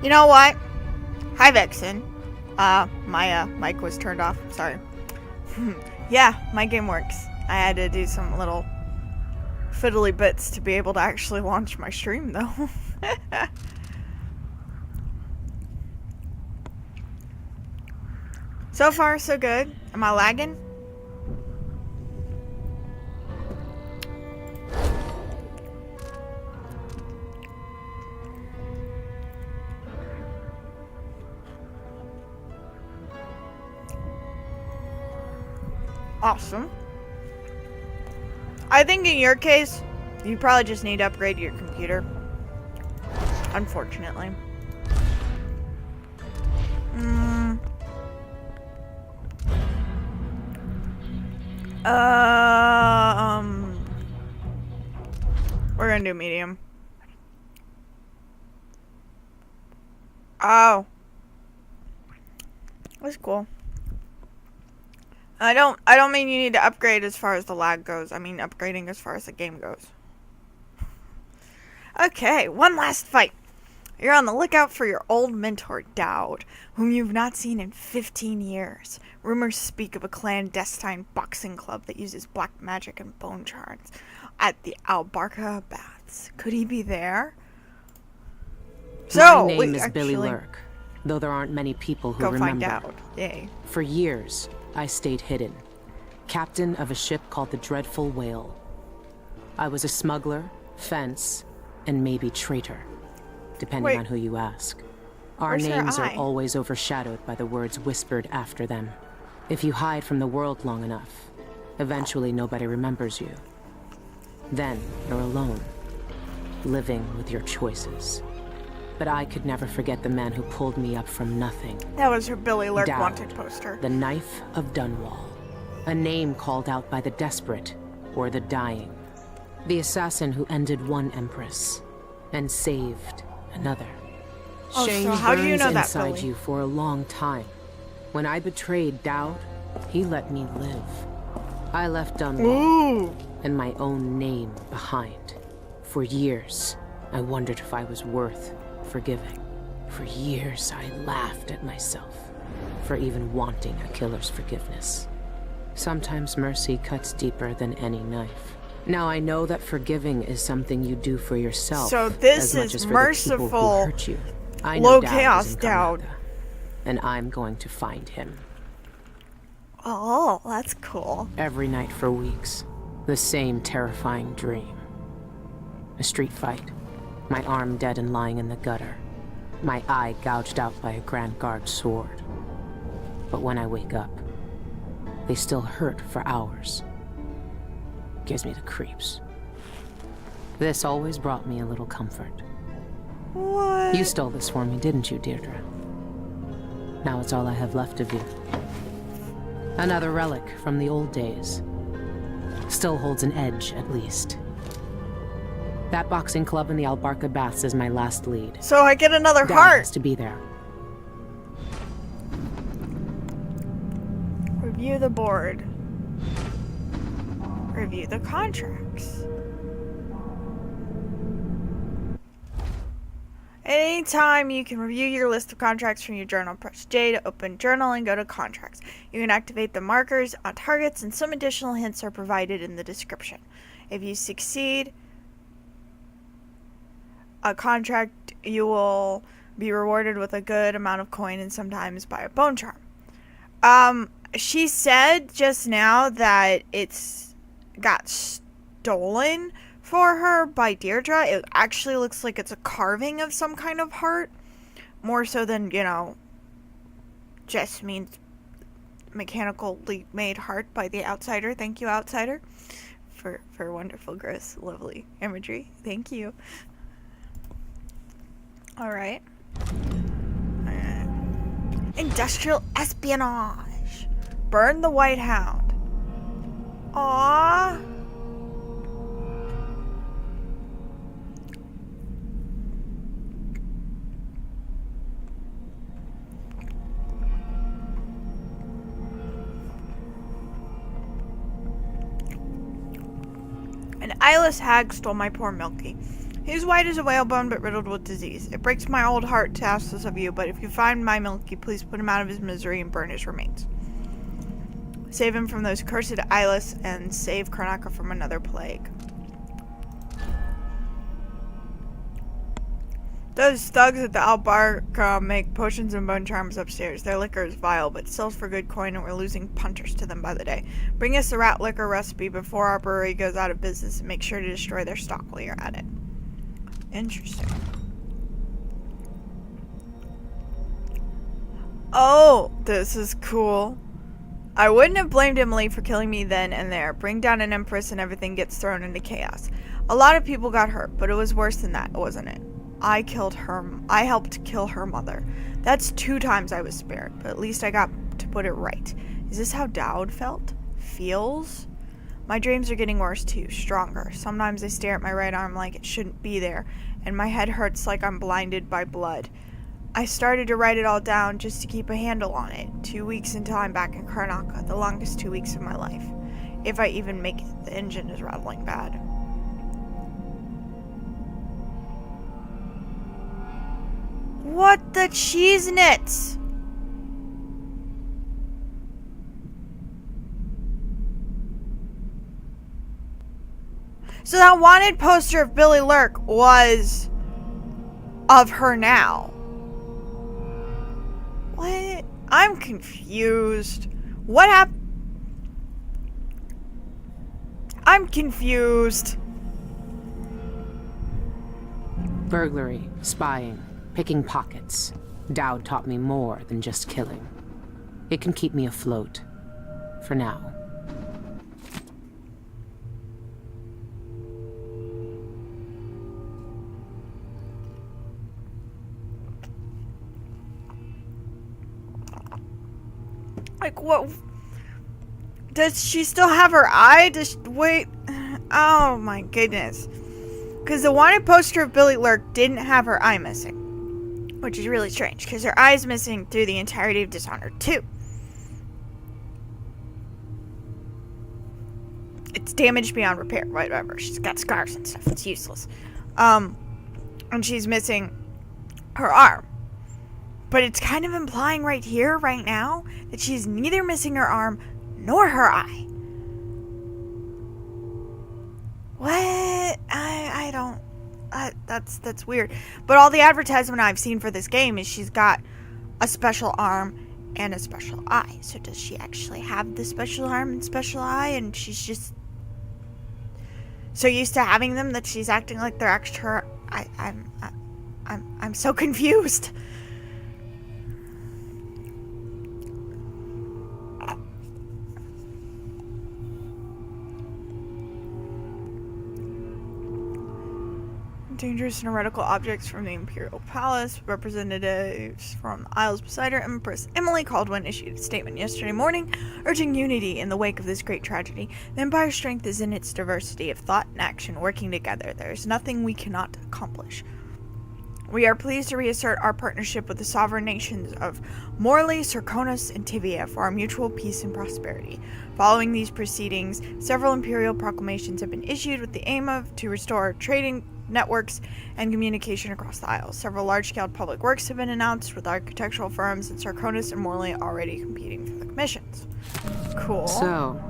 You know what? Hi, Vexen. My mic was turned off. Sorry. Yeah, my game works. I had to do some little fiddly bits to be able to actually launch my stream, though. So far, so good. Am I lagging? Awesome. I think in your case, you probably just need to upgrade your computer. Unfortunately. We're gonna do medium. Oh. That's cool. I don't mean you need to upgrade as far as the lag goes. I mean upgrading as far as the game goes. Okay, one last fight. You're on the lookout for your old mentor, Dowd, whom you've not seen in 15 years. Rumors speak of a clandestine boxing club that uses black magic and bone charms at the Albarca Baths. Could he be there? So, my name is Billie Lurk, though there aren't many people who remember. Go find out. Yay. For years, I stayed hidden, captain of a ship called the Dreadful Whale. I was a smuggler, fence, and maybe traitor, depending on who you ask. Our names are always overshadowed by the words whispered after them. If you hide from the world long enough, eventually nobody remembers you. Then you're alone, living with your choices. But I could never forget the man who pulled me up from nothing. That was her Billie Lurk Dowd, wanted poster. The Knife of Dunwall. A name called out by the desperate or the dying. The assassin who ended one empress and saved another. Shame so how do you know that, inside Billie? you for a long time. When I betrayed Dowd, he let me live. I left Dunwall and my own name behind. For years, I wondered if I was worth forgiving. For years, I laughed at myself for even wanting a killer's forgiveness. Sometimes mercy cuts deeper than any knife. Now I know that forgiving is something you do for yourself. So this as much is as for merciful. the people who hurt you. I know Low Dowd chaos is in Dowd. Kamaka, and I'm going to find him. Oh, that's cool. Every night for weeks, the same terrifying dream. A street fight, my arm dead and lying in the gutter, my eye gouged out by a Grand Guard sword. But when I wake up, they still hurt for hours. Gives me the creeps. This always brought me a little comfort. What? You stole this for me, didn't you, Deirdre? Now it's all I have left of you. Another relic from the old days. Still holds an edge, at least. That boxing club in the Albarca Baths is my last lead. So I get another Dowd heart. has to be there. Review the board. Review the contracts. Anytime you can review your list of contracts from your journal, press J to open journal and go to contracts. You can activate the markers on targets, and some additional hints are provided in the description. If you succeed a contract, you will be rewarded with a good amount of coin and sometimes by a bone charm. She said just now that it's got stolen for her by Deirdre. It actually looks like it's a carving of some kind of heart, more so than, just means mechanically made heart by the outsider. Thank you, outsider, for wonderful, gross, lovely imagery. Thank you. All right. Industrial espionage. Burn the White Hound. Aww. An eyeless hag stole my poor Milky. He's white as a whalebone, but riddled with disease. It breaks my old heart to ask this of you, but if you find my Milky, please put him out of his misery and burn his remains. Save him from those cursed eyeless, and save Karnaka from another plague. Those thugs at the Albarca make potions and bone charms upstairs. Their liquor is vile, but sells for good coin, and we're losing punters to them by the day. Bring us the rat liquor recipe before our brewery goes out of business, and make sure to destroy their stock while you're at it. Interesting. Oh, this is cool. I wouldn't have blamed Emily for killing me then and there. Bring down an empress and everything gets thrown into chaos. A lot of people got hurt, but it was worse than that, wasn't it? I helped kill her mother. That's 2 times I was spared, but at least I got to put it right. Is this how Dowd feels? My dreams are getting worse too, stronger. Sometimes I stare at my right arm like it shouldn't be there, and my head hurts like I'm blinded by blood. I started to write it all down just to keep a handle on it. 2 weeks until I'm back in Karnaka, the longest 2 weeks of my life. If I even make it, the engine is rattling bad. What the cheese nits? So that wanted poster of Billie Lurk was of her now. What? I'm confused. What happened? I'm confused. Burglary, spying, picking pockets. Dowd taught me more than just killing. It can keep me afloat. For now. Like, what? Does she still have her eye? Wait. Oh my goodness. Because the wanted poster of Billie Lurk didn't have her eye missing. Which is really strange, because her eye is missing through the entirety of Dishonored 2. It's damaged beyond repair, whatever. She's got scars and stuff. It's useless. And she's missing her arm. But it's kind of implying right here, right now, that she's neither missing her arm nor her eye. What? I don't... That's weird. But all the advertisement I've seen for this game is she's got a special arm and a special eye. So does she actually have the special arm and special eye, and she's just so used to having them that she's acting like they're extra? I'm so confused. Dangerous and heretical objects from the Imperial Palace. Representatives from the Isles beside her, Empress Emily Caldwin, issued a statement yesterday morning urging unity in the wake of this great tragedy. The Empire's strength is in its diversity of thought and action working together. There is nothing we cannot accomplish. We are pleased to reassert our partnership with the sovereign nations of Morley, Serkonos, and Tivia for our mutual peace and prosperity. Following these proceedings, several imperial proclamations have been issued with the aim to restore trading networks and communication across the Isles. Several large-scale public works have been announced, with architectural firms in Serkonos and Morley already competing for the commissions. Cool. So,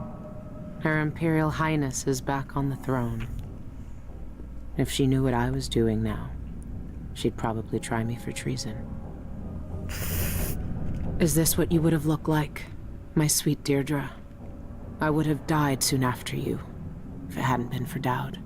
Her Imperial Highness is back on the throne. If she knew what I was doing now, she'd probably try me for treason. Is this what you would have looked like, my sweet Deirdre? I would have died soon after you, if it hadn't been for Dowd.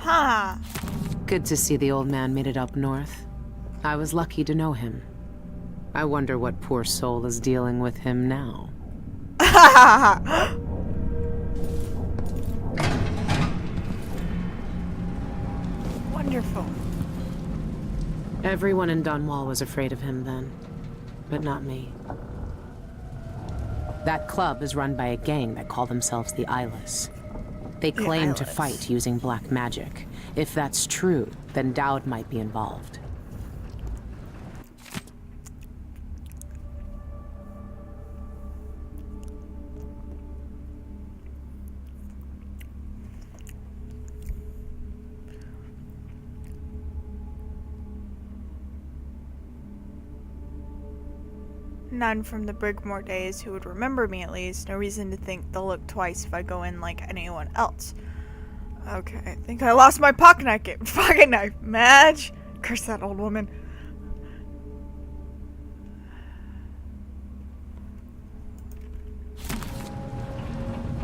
Huh. Good to see the old man made it up north. I was lucky to know him. I wonder what poor soul is dealing with him now. Wonderful. Everyone in Dunwall was afraid of him then, but not me. That club is run by a gang that call themselves the Eyeless. They claim to fight using black magic. If that's true, then Dowd might be involved. None from the Brigmore days who would remember me, at least. No reason to think they'll look twice if I go in like anyone else. Okay, I think I lost my pocket knife. Madge! Curse that old woman.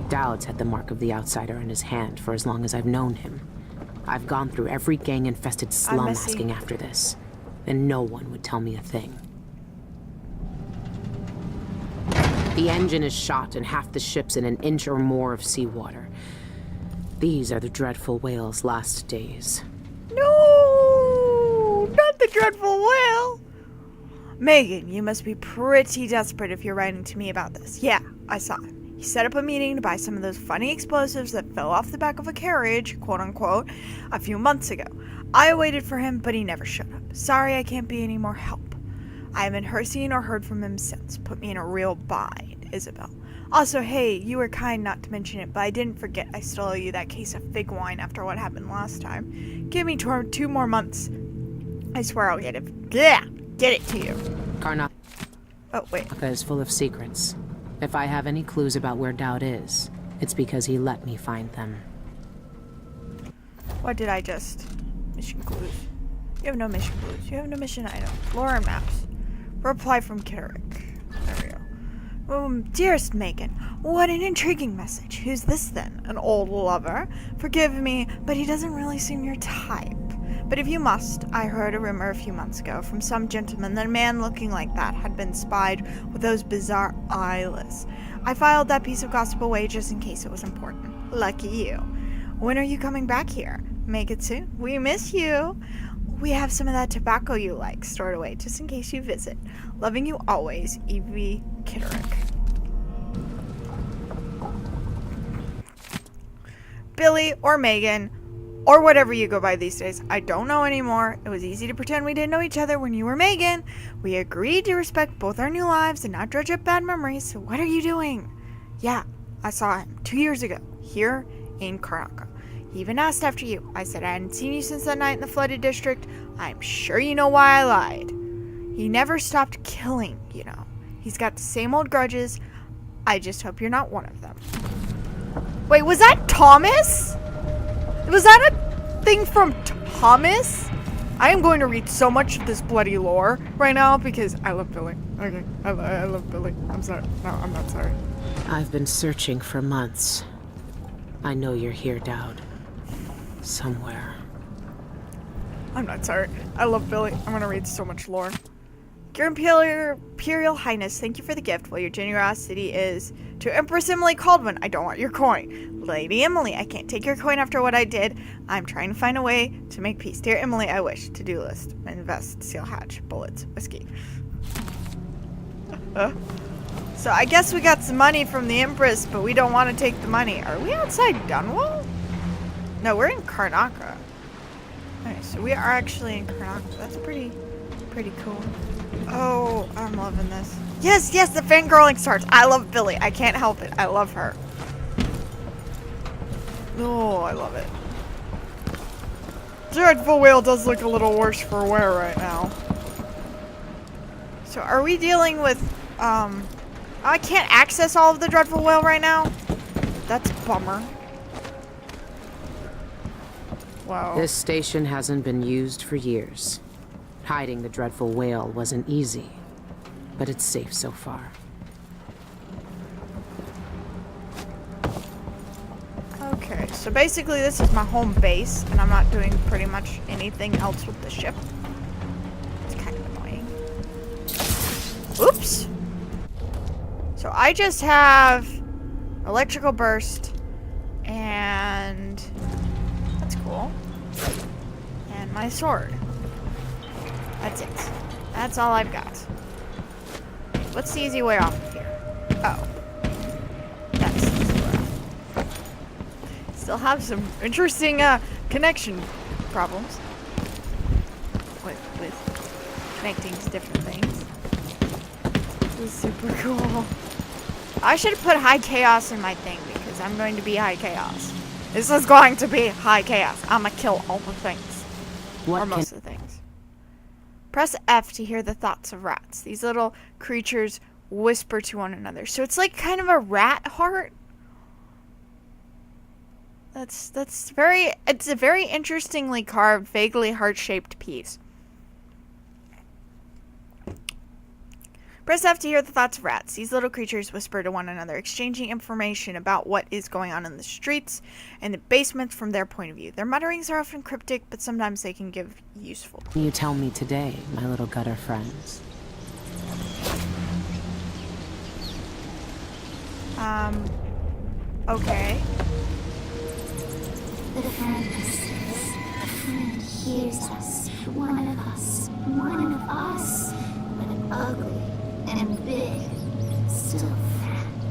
Dowd's had the mark of the outsider in his hand for as long as I've known him. I've gone through every gang-infested slum asking after this, and no one would tell me a thing. The engine is shot and half the ship's in an inch or more of seawater. These are the dreadful whale's last days. No! Not the dreadful whale! Megan, you must be pretty desperate if you're writing to me about this. Yeah, I saw it. He set up a meeting to buy some of those funny explosives that fell off the back of a carriage, quote unquote, a few months ago. I waited for him, but he never showed up. Sorry I can't be any more help. I haven't seen or heard from him since. Put me in a real bind, Isabel. Also, hey, you were kind not to mention it, but I didn't forget I still owe you that case of fig wine after what happened last time. Give me 2 more months. I swear I'll get it. Yeah, get it to you. Karnak. Oh, wait. is full of secrets. If I have any clues about where Dowd is, it's because he let me find them. What did I just... Mission clues. You have no mission clues. You have no mission item. Lore and maps. Reply from Kitterick. There we go. Dearest Megan, what an intriguing message. Who's this then? An old lover? Forgive me, but he doesn't really seem your type. But if you must, I heard a rumor a few months ago from some gentleman that a man looking like that had been spied with those bizarre eyeless. I filed that piece of gossip away just in case it was important. Lucky you. When are you coming back here? Make it soon. We miss you. We have some of that tobacco you like stored away just in case you visit. Loving you always, Evie Kitterick. Billie or Megan, or whatever you go by these days. I don't know anymore. It was easy to pretend we didn't know each other when you were Megan. We agreed to respect both our new lives and not dredge up bad memories. So what are you doing? Yeah, I saw him 2 years ago, here in Karaka. He even asked after you. I said I hadn't seen you since that night in the flooded district. I'm sure you know why I lied. He never stopped killing, you know. He's got the same old grudges. I just hope you're not one of them. Wait, was that Thomas? Was that a thing from Thomas? I am going to read so much of this bloody lore right now because I love Billie. Okay, I love Billie. I'm sorry. No, I'm not sorry. I've been searching for months. I know you're here, Dowd. Somewhere. I'm not sorry. I love Billie. I'm gonna read so much lore. Your Imperial Highness, thank you for the gift. While your generosity is to Empress Emily Caldwin, I don't want your coin. Lady Emily, I can't take your coin after what I did. I'm trying to find a way to make peace. Dear Emily, I wish. To-do list. Invest. Seal hatch. Bullets. Whiskey. So I guess we got some money from the Empress, but we don't want to take the money. Are we outside Dunwall? No, we're in Karnaka. Okay, so we are actually in Karnaka. That's pretty cool. Oh, I'm loving this. Yes, the fangirling starts. I love Billie. I can't help it. I love her. Oh, I love it. Dreadful Whale does look a little worse for wear right now. So are we dealing with, I can't access all of the Dreadful Whale right now? That's a bummer. Wow. This station hasn't been used for years. Hiding the Dreadful Whale wasn't easy, but it's safe so far. Okay, so basically this is my home base, and I'm not doing pretty much anything else with the ship. It's kind of annoying. Oops! So I just have electrical burst, and that's cool. And my sword. That's it. That's all I've got. What's the easy way off of here? Oh. still have some interesting connection problems with connecting to different things. This is super cool. I should have put high chaos in my thing because I'm going to be high chaos. This is going to be high chaos. I'm gonna kill all the things. Or most of the things. Press F to hear the thoughts of rats. These little creatures whisper to one another. So it's like kind of a rat heart. It's a very interestingly carved, vaguely heart-shaped piece. Press F to hear the thoughts of rats. These little creatures whisper to one another, exchanging information about what is going on in the streets and the basements from their point of view. Their mutterings are often cryptic, but sometimes they can give useful clues. You tell me today, my little gutter friends. The Okay. friend listens. The friend hears us. One of us. But ugly and big. Still friend.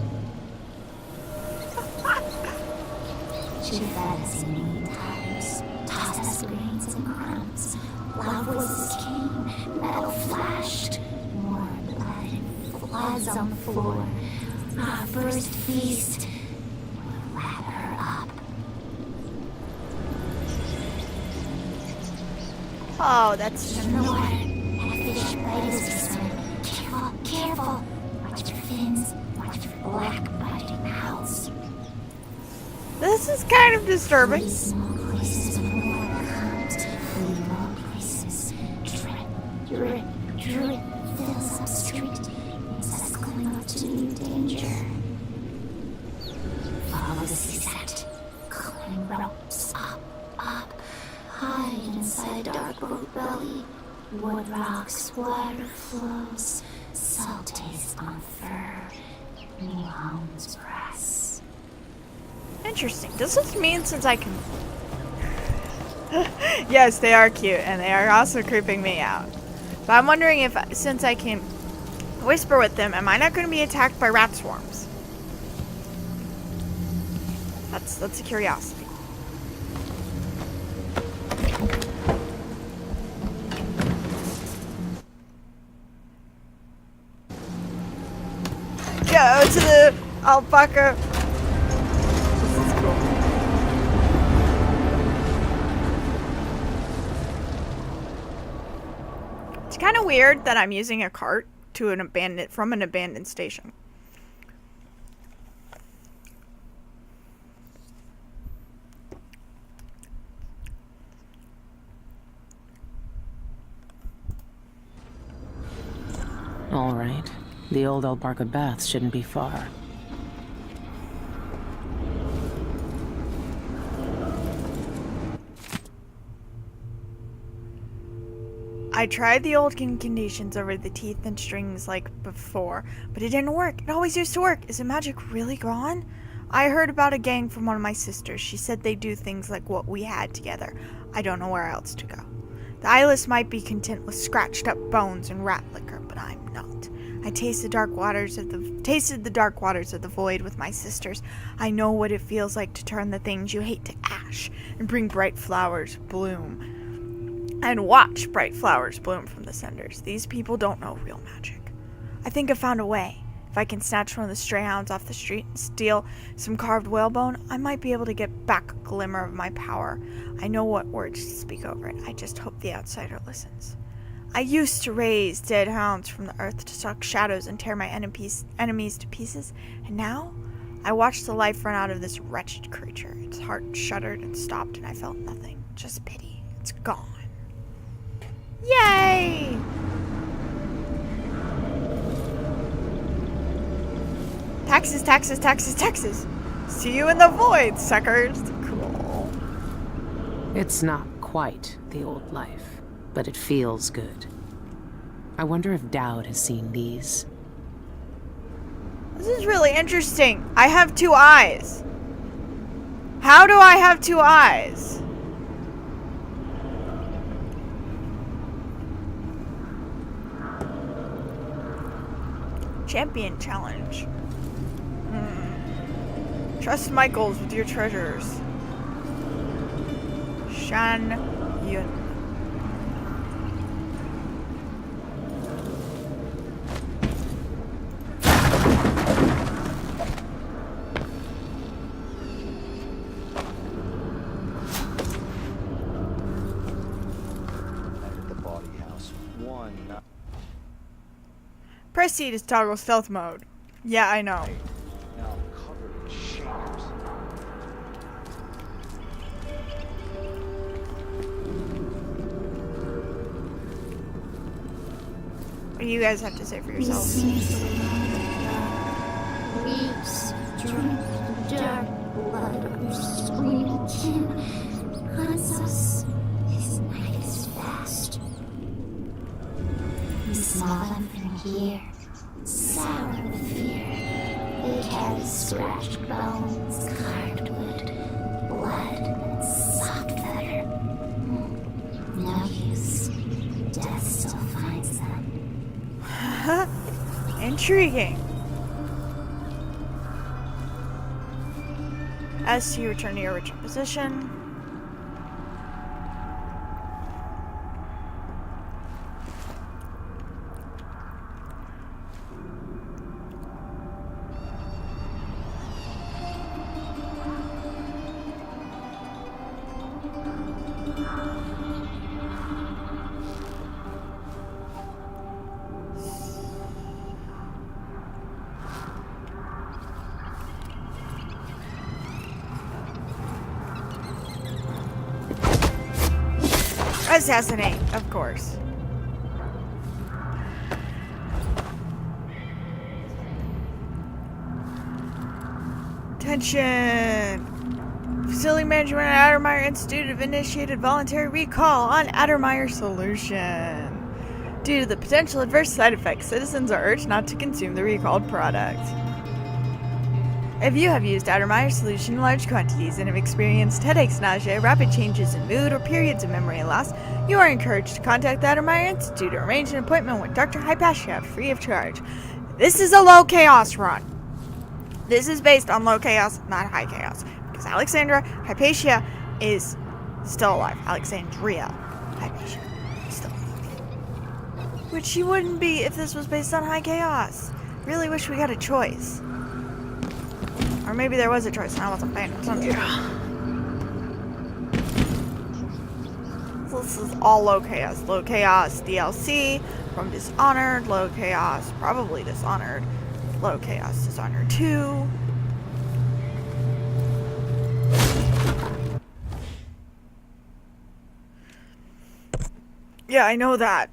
She fed us many times. Tossed us grains and crumbs. Loud voices came. Metal flashed. Warm blood and floods on the floor. Our first feast. We'll wrap her up. Oh, that's In the water, and a fish bite us this one. Careful. Watch for fins. Watch for black biting mouths. This is kind of disturbing. Small places where water comes. Little places. Drip. Fills up street. Makes us cling up to new danger. Follow the scent. Climb ropes. Up. Hide inside dark boat belly. Wood rocks, water flows. Salt taste on fur. New homes press. Interesting. Does this mean since I can... Yes, they are cute, and they are also creeping me out. But I'm wondering if, since I can whisper with them, am I not going to be attacked by rat swarms? That's a curiosity. Go to the alpaca. This is cool. It's kind of weird that I'm using a cart to an abandoned station. All right. The old Albarca baths shouldn't be far. I tried the old incantations over the teeth and strings like before, but it didn't work. It always used to work. Is the magic really gone? I heard about a gang from one of my sisters. She said they do things like what we had together. I don't know where else to go. The eyeless might be content with scratched up bones and rat liquor, but I'm not. I tasted the dark waters of the void with my sisters. I know what it feels like to turn the things you hate to ash and bring bright flowers bloom. And watch bright flowers bloom from the cinders. These people don't know real magic. I think I found a way. If I can snatch one of the stray hounds off the street and steal some carved whalebone, I might be able to get back a glimmer of my power. I know what words to speak over it. I just hope the outsider listens. I used to raise dead hounds from the earth to suck shadows and tear my enemies to pieces, and now I watched the life run out of this wretched creature. Its heart shuddered and stopped, and I felt nothing, just pity. It's gone. Yay! Taxes. See you in the void, suckers. Cool. It's not quite the old life, but it feels good. I wonder if Dowd has seen these. This is really interesting. I have 2 eyes. How do I have 2 eyes? Champion challenge. Trust Michaels with your treasures. Shan Yun. Press C to toggle stealth mode. Yeah, I know. Now I'm covered in shakers. What do you guys have to say for yourselves? Weeps, drink the dark blood of your screaming kin. Hunts us. His night is fast. We smell them from here, sour with fear. They carry scratched bones, carved wood, blood, and soft feather. No use. Death still finds them. Intriguing. As you return to your original position. Assassinate, of course. Attention! Facility management at Addermeyer Institute have initiated voluntary recall on Addermeyer Solution. Due to the potential adverse side effects, citizens are urged not to consume the recalled product. If you have used Addermeyer Solution in large quantities and have experienced headaches, nausea, rapid changes in mood, or periods of memory loss, you are encouraged to contact the Addermeyer Institute or arrange an appointment with Dr. Hypatia free of charge. This is a low chaos run. This is based on low chaos, not high chaos. Because Alexandra Hypatia is still alive. Alexandria Hypatia is still alive. Which she wouldn't be if this was based on high chaos. Really wish we got a choice. Or maybe there was a choice and I wasn't paying attention. So this is all low chaos. Low chaos DLC from Dishonored. Low chaos, probably Dishonored. Low chaos, Dishonored 2. Yeah, I know that.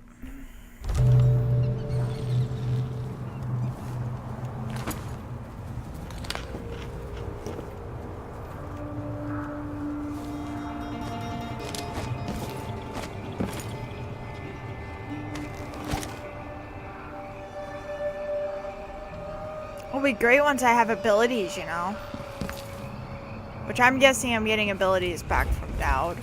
It'll be great once I have abilities, you know. Which I'm guessing I'm getting abilities back from Dowd.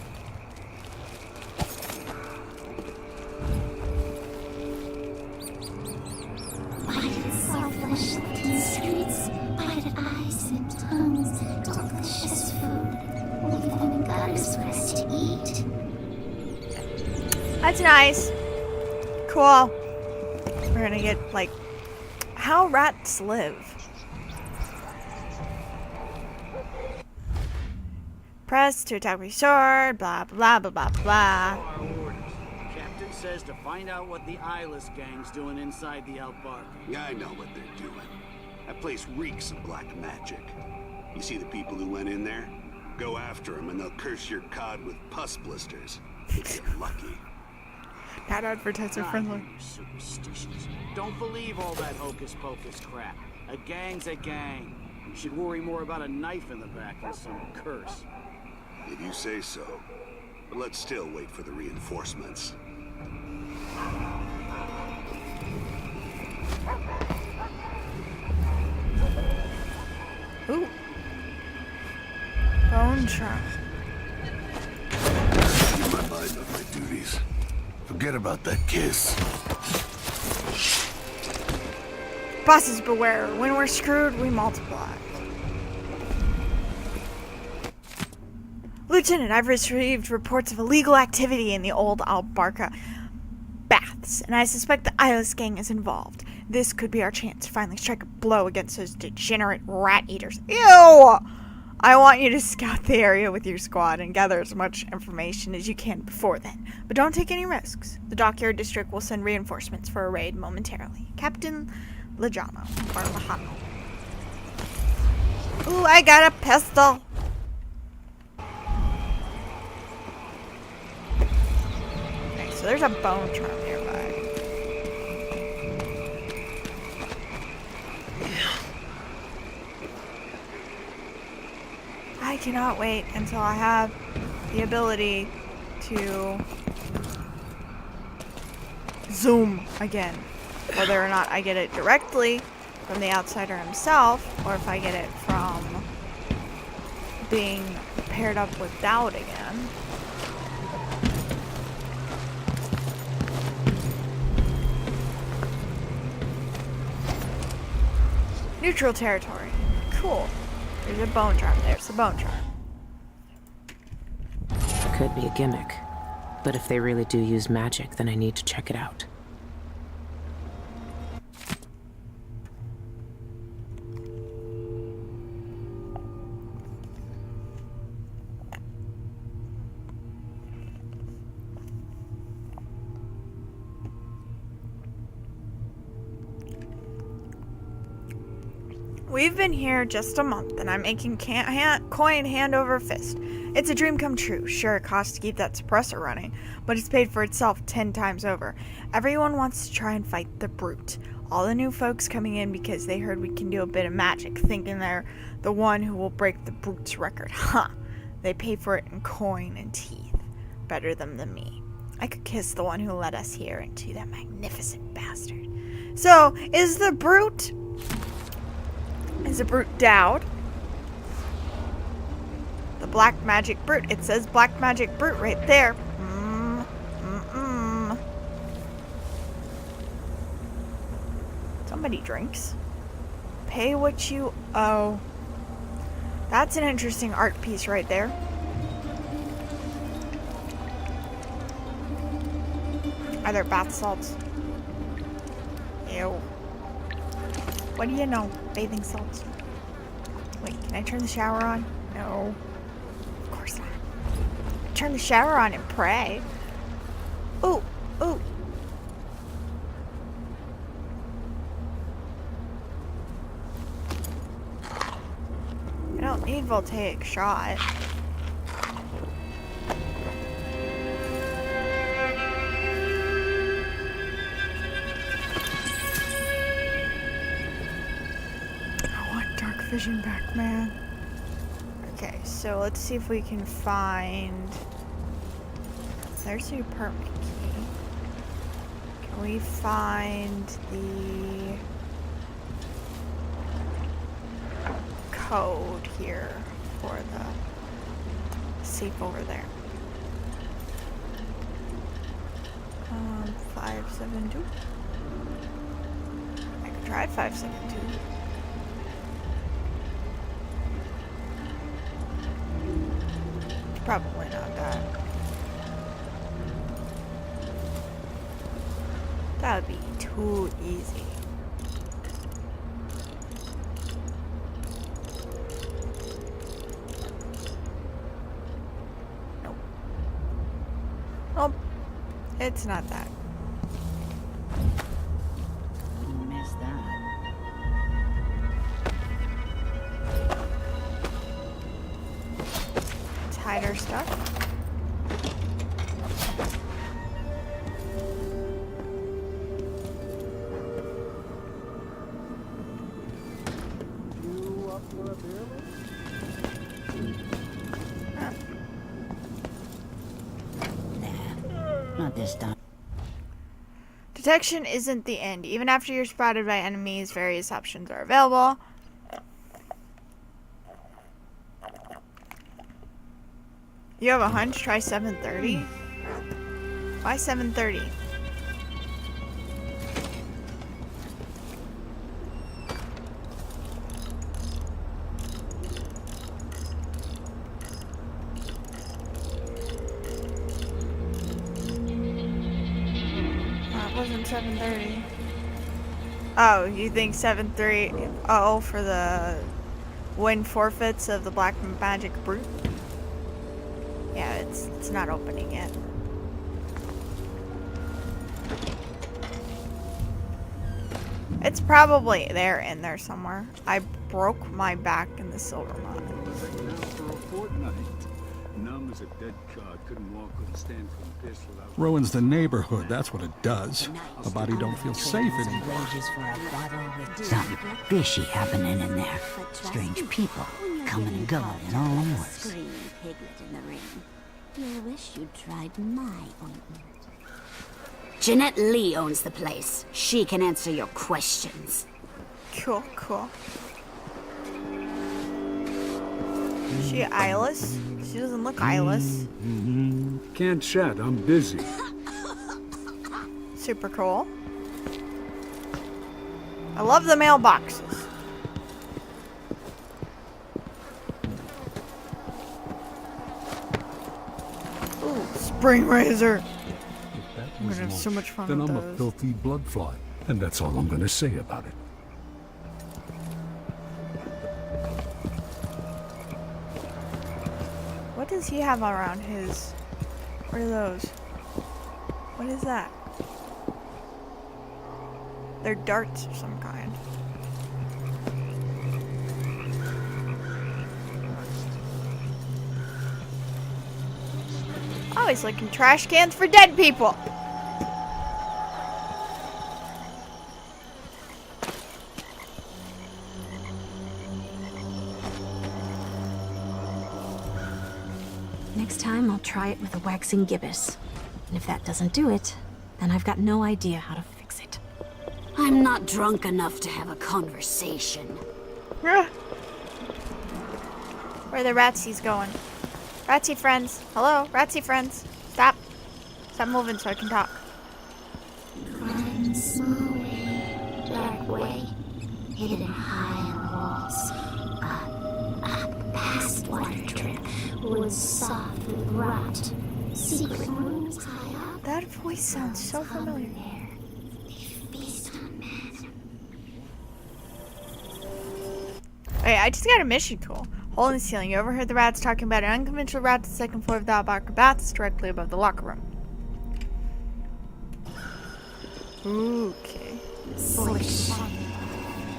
Bite selfish looking streets, bite eyes and tongues, delicious food. Leave them in gutters for us to eat. That's nice. Cool. We're gonna get, like, how rats live. Press to attack with sword, blah, blah, blah, blah, blah. Our orders. Captain says to find out what the eyeless gang's doing inside the Outback. Yeah, I know what they're doing. That place reeks of black magic. You see the people who went in there? Go after them and they'll curse your cod with pus blisters. If you're lucky. Not advertiser friendly. You superstitions. Don't believe all that hocus pocus crap. A gang's a gang. You should worry more about a knife in the back than some curse. If you say so. But let's still wait for the reinforcements. Ooh. Bone charm. Keep my mind on my duties. Forget about that kiss. Bosses beware. When we're screwed, we multiply. Lieutenant, I've received reports of illegal activity in the old Albarca baths, and I suspect the Eyeless gang is involved. This could be our chance to finally strike a blow against those degenerate rat eaters. Ew! I want you to scout the area with your squad and gather as much information as you can before then. But don't take any risks. The Dockyard District will send reinforcements for a raid momentarily. Captain Lejano, or Lejano. Ooh, I got a pistol. Okay, so there's a bone charm nearby. I cannot wait until I have the ability to zoom again. Whether or not I get it directly from the outsider himself, or if I get it from being paired up with Dowd again. Neutral territory. Cool. There's a bone charm. There's a bone charm. It could be a gimmick. But if they really do use magic, then I need to check it out. We've been here just a month, and I'm making coin hand over fist. It's a dream come true. Sure, it costs to keep that suppressor running, but it's paid for itself 10 times over. Everyone wants to try and fight the brute. All the new folks coming in because they heard we can do a bit of magic, thinking they're the one who will break the brute's record. Huh. They pay for it in coin and teeth. Better them than me. I could kiss the one who led us here and to that magnificent bastard. So, is the brute Dowd? The black magic brute. It says black magic brute right there. Somebody drinks. Pay what you owe. That's an interesting art piece right there. Are there bath salts? Ew. What do you know? Bathing salts. Wait, can I turn the shower on? No. Of course not. Turn the shower on and pray. Ooh, ooh. I don't need voltaic shot. Vision back, man. Okay, so let's see if we can find... There's the apartment key. Can we find the code here for the safe over there? 572. I could try 572. Probably not that. That would be too easy. Nope. Nope. It's not that. Missed that. Hide our stuff. Not this time. Detection isn't the end. Even after you're spotted by enemies, various options are available. You have a hunch? Try 7:30. Why 7:30? wasn't 7:30. Oh, you think 7:30 for the win forfeits of the Black Magic Brute? Yeah, it's not opening yet. It's probably in there somewhere. I broke my back in the silver mine. Now for a fortnight. Numb as a dead cod, couldn't walk, couldn't stand from piss without. Ruins the neighborhood, that's what it does. A body don't feel safe anymore. Something fishy happening in there. Strange people coming and going in all hours. Screaming piglet in the ring. You wish you'd tried my ointment. Jeanette Lee owns the place. She can answer your questions. Cool. Is she eyeless? She doesn't look eyeless. Can't chat, I'm busy. Super cool. I love the mailboxes. Ooh, spring razor. I'm gonna have so much fun Then with I'm a those. filthy bloodfly, and that's all I'm gonna say about it. What does he have around his? What are those? What is that? They're darts of some kind. Oh, he's looking trash cans for dead people. Next time, I'll try it with a waxing gibbous. And if that doesn't do it, then I've got no idea how to fix it. I'm not drunk enough to have a conversation. Yeah. Where are the ratsies going? Ratsy friends. Hello, ratsy friends. Stop. Stop moving so I can talk. Climbed a small way, dark way, hidden high on the walls. A past water drip was soft with rot. Secret rooms high up. That voice sounds so familiar. There, they feast on men. Hey, I just got a mission tool. Hole in the ceiling. You overheard the rats talking about an unconventional route to the second floor of the Outbacker Baths directly above the locker room. Okay. Voice shining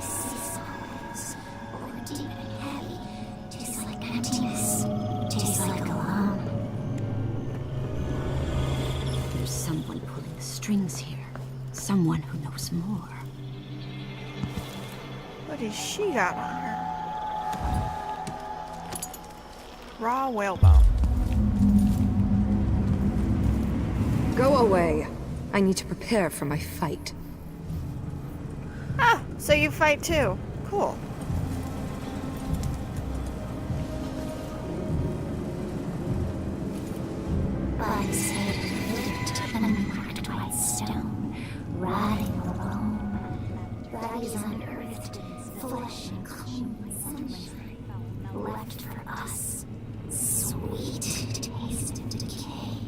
sea songs. Or deep and heavy. Tastes like emptiness. Tastes like alone. There's someone pulling the strings here. Someone who knows more. What has she got on her? Raw whalebone. Go away. I need to prepare for my fight. Ah, so you fight too. Cool. Bodies hid in unmarked white stone, rotting alone. Bodies unearthed, flesh and clean with sunshine, left for us. Sweet taste of decay.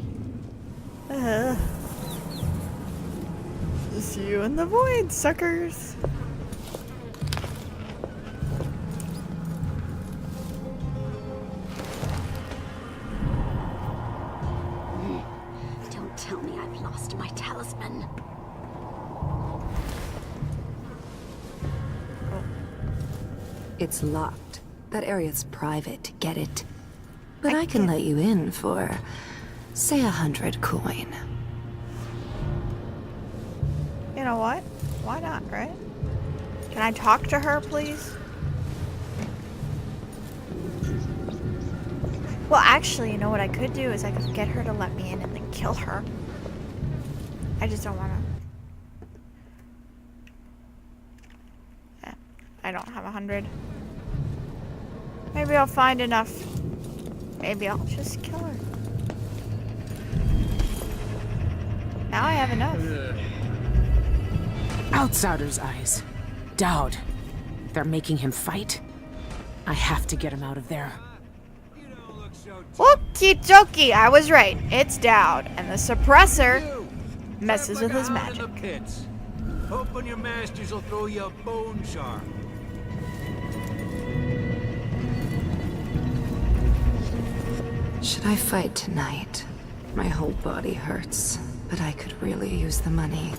See you in the void, suckers. Don't tell me I've lost my talisman. It's locked. That area's private, get it? But I can let you in for, say, 100 coin. You know what? Why not, right? Can I talk to her, please? Well, actually, you know what I could do is I could get her to let me in and then kill her. I just don't want to. Yeah, I don't have 100. Maybe I'll find enough. Maybe I'll just kill her. Now I have enough. Outsider's eyes. Dowd. They're making him fight. I have to get him out of there. Okie dokie, I was right. It's Dowd. And the suppressor messes with his magic. In the pits. Hoping your masters will throw you a bone charm. Should I fight tonight? My whole body hurts, but I could really use the money.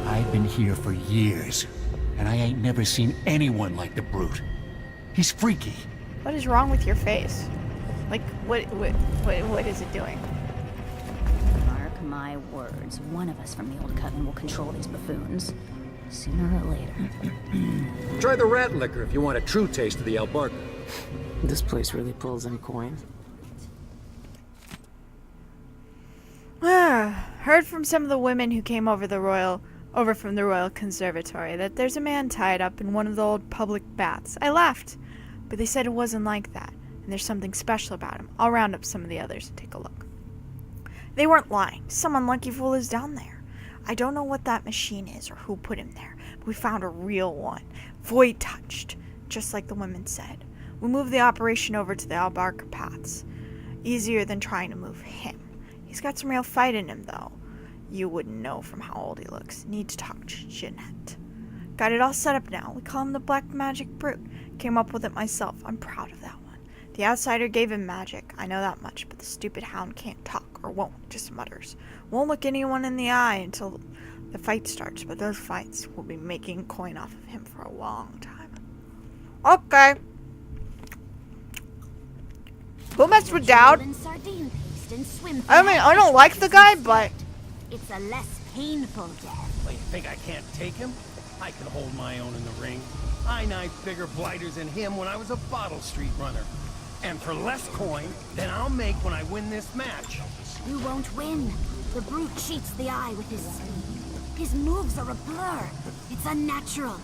I've been here for years, and I ain't never seen anyone like the brute. He's freaky. What is wrong with your face? Like, what is it doing? Mark my words, one of us from the Old Coven will control these buffoons. Sooner or later. Try the rat liquor if you want a true taste of the albarca. This place really pulls in coin. Heard from some of the women who came over from the Royal Conservatory that there's a man tied up in one of the old public baths. I laughed, but they said it wasn't like that, and there's something special about him. I'll round up some of the others and take a look. They weren't lying. Some unlucky fool is down there. I don't know what that machine is or who put him there, but we found a real one, void touched, just like the women said. We moved the operation over to the Albarca paths. Easier than trying to move him. He's got some real fight in him, though. You wouldn't know from how old he looks. Need to talk to Jeanette. Got it all set up now. We call him the Black Magic Brute. Came up with it myself. I'm proud of that one. The outsider gave him magic. I know that much, but the stupid hound can't talk, or won't, just mutters. Won't look anyone in the eye until the fight starts, but those fights will be making coin off of him for a long time. Okay. Who messed with Dowd? I mean, I don't like the guy, but... It's a less painful death. Well, you think I can't take him? I can hold my own in the ring. I knifed bigger blighters than him when I was a bottle street runner. And for less coin than I'll make when I win this match. You won't win. The brute cheats the eye with his speed. His moves are a blur. It's unnatural.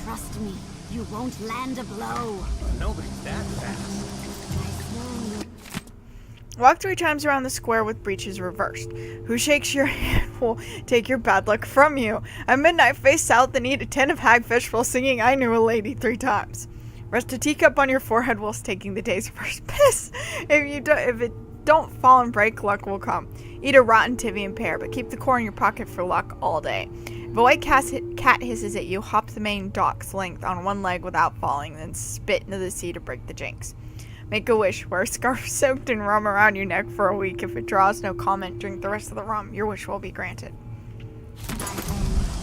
Trust me, you won't land a blow. Nobody's that fast. Walk 3 times around the square with breeches reversed. Who shakes your hand will take your bad luck from you. At midnight, face south and eat a tin of hagfish while singing I Knew a Lady 3 times. Rest a teacup on your forehead whilst taking the day's first piss. If it don't fall and break, luck will come. Eat a rotten Tivian pear, but keep the core in your pocket for luck all day. If a white cat hisses at you, hop the main dock's length on one leg without falling, then spit into the sea to break the jinx. Make a wish. Wear a scarf soaked in rum around your neck for a week. If it draws no comment, drink the rest of the rum. Your wish will be granted.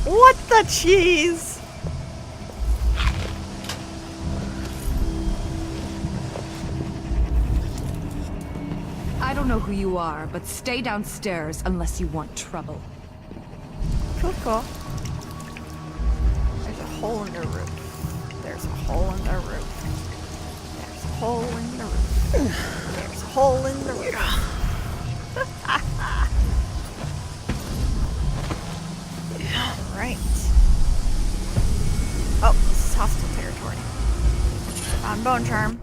What the cheese? I don't know who you are, but stay downstairs unless you want trouble. Cool. There's a hole in the roof. There's a hole in the roof. There's a hole in the roof. There's a hole in the roof. Alright. Oh, this is hostile territory. Found bone charm.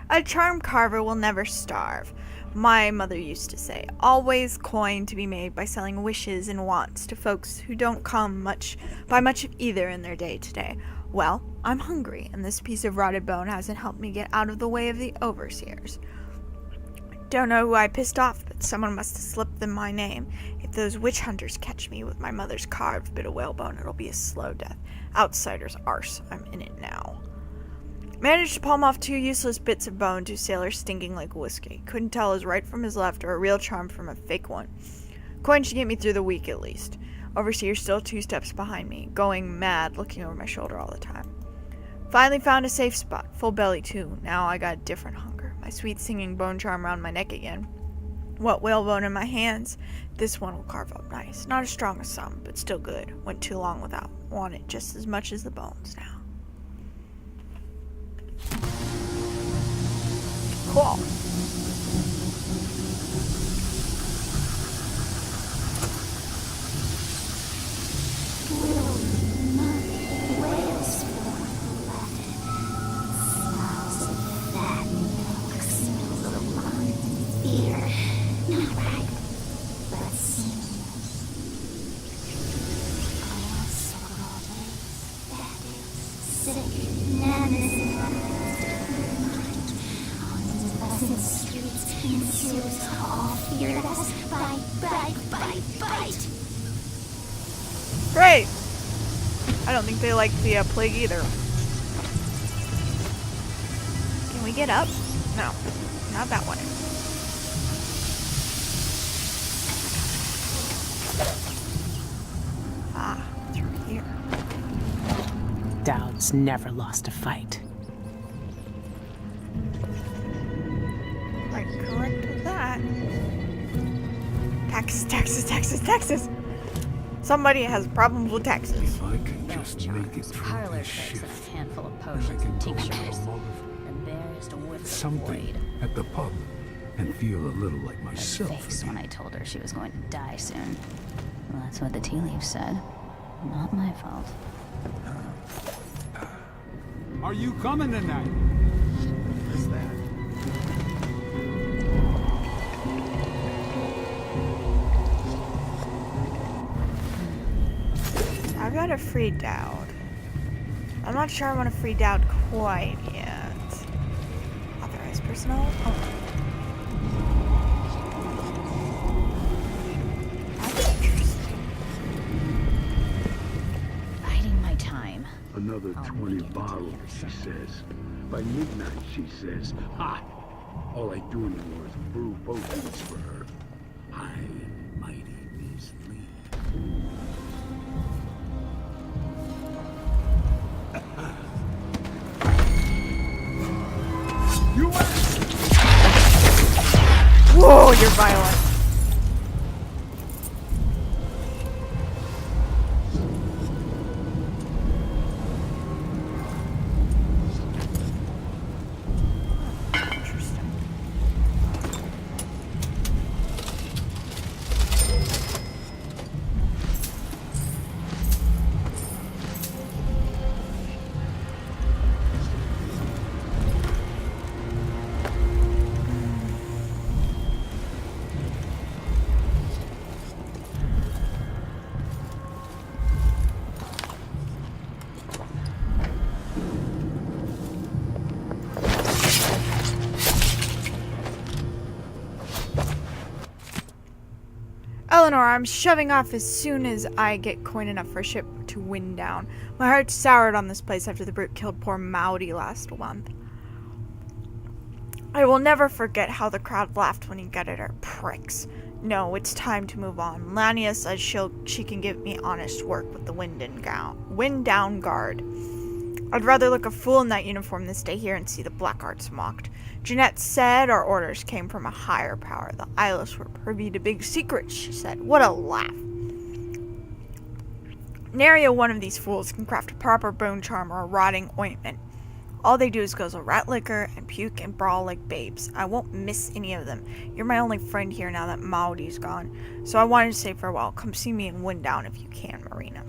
A charm carver will never starve. My mother used to say, always coin to be made by selling wishes and wants to folks who don't come by much of either in their day-to-day. Well, I'm hungry, and this piece of rotted bone hasn't helped me get out of the way of the overseers. Don't know who I pissed off, but someone must have slipped them my name. If those witch hunters catch me with my mother's carved bit of whalebone, it'll be a slow death. Outsider's arse. I'm in it now. Managed to palm off 2 useless bits of bone to sailors stinking like whiskey. Couldn't tell his right from his left or a real charm from a fake one. Coin should get me through the week at least. Overseer still 2 steps behind me, going mad, looking over my shoulder all the time. Finally found a safe spot, full belly too. Now I got a different hunger. My sweet singing bone charm around my neck again. What whalebone in my hands? This one will carve up nice. Not as strong as some, but still good. Went too long without. Want it just as much as the bones now. Cool. all feared us. Bite. Great! I don't think they like the plague either. Can we get up? No, not that way. Ah, through here. Dowd's never lost a fight. Like, correct with that. Taxes. Somebody has problems with taxes. If I can just make it through Parlor this takes a shift, handful of then I potions can and go tinctures, calm and there's a whiff of something void. at the pub and feel a little like Her myself face again. when I told her she was going to die soon. Well, that's what the tea leaves said. Not my fault. Are you coming tonight? Who's that? I've got to free Dowd. I'm not sure I want to free Dowd quite yet. Authorized personnel? Oh. That's interesting. Biding my time. Another 20 bottles, she says. By midnight, she says, ha! All I do anymore is brew potions for her. High and mighty Miss Lee. Whoa, you're violent. Interesting. Eleanor, I'm shoving off as soon as I get coin enough for a ship to wind down. My heart's soured on this place after the brute killed poor Maudie last month. I will never forget how the crowd laughed when he gutted our pricks. No, it's time to move on. Lania says she can give me honest work with the wind down guard. I'd rather look a fool in that uniform than stay here and see the black arts mocked. Jeanette said our orders came from a higher power. The eyeless were privy to big secrets, she said. What a laugh. Nary a one of these fools can craft a proper bone charm or a rotting ointment. All they do is guzzle rat liquor and puke and brawl like babes. I won't miss any of them. You're my only friend here now that Maudie's gone. So I wanted to say farewell. Come see me in Winddown if you can, Marina.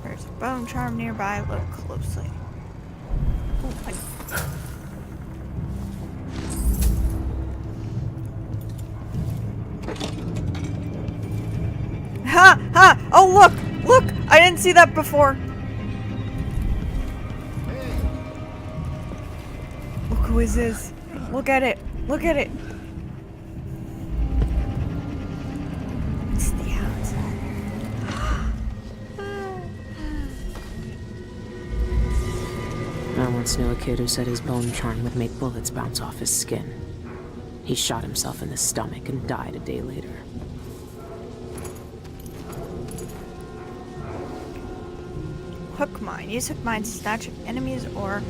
There's a bone charm nearby. Look closely. Ooh, Ha! Ha! Oh, look! Look! I didn't see that before. Look who is this. Look at it. Look at it. It's the outsider. I once knew a kid who said his bone charm would make bullets bounce off his skin. He shot himself in the stomach and died a day later. Hook mine. Use hook mine to snatch enemies or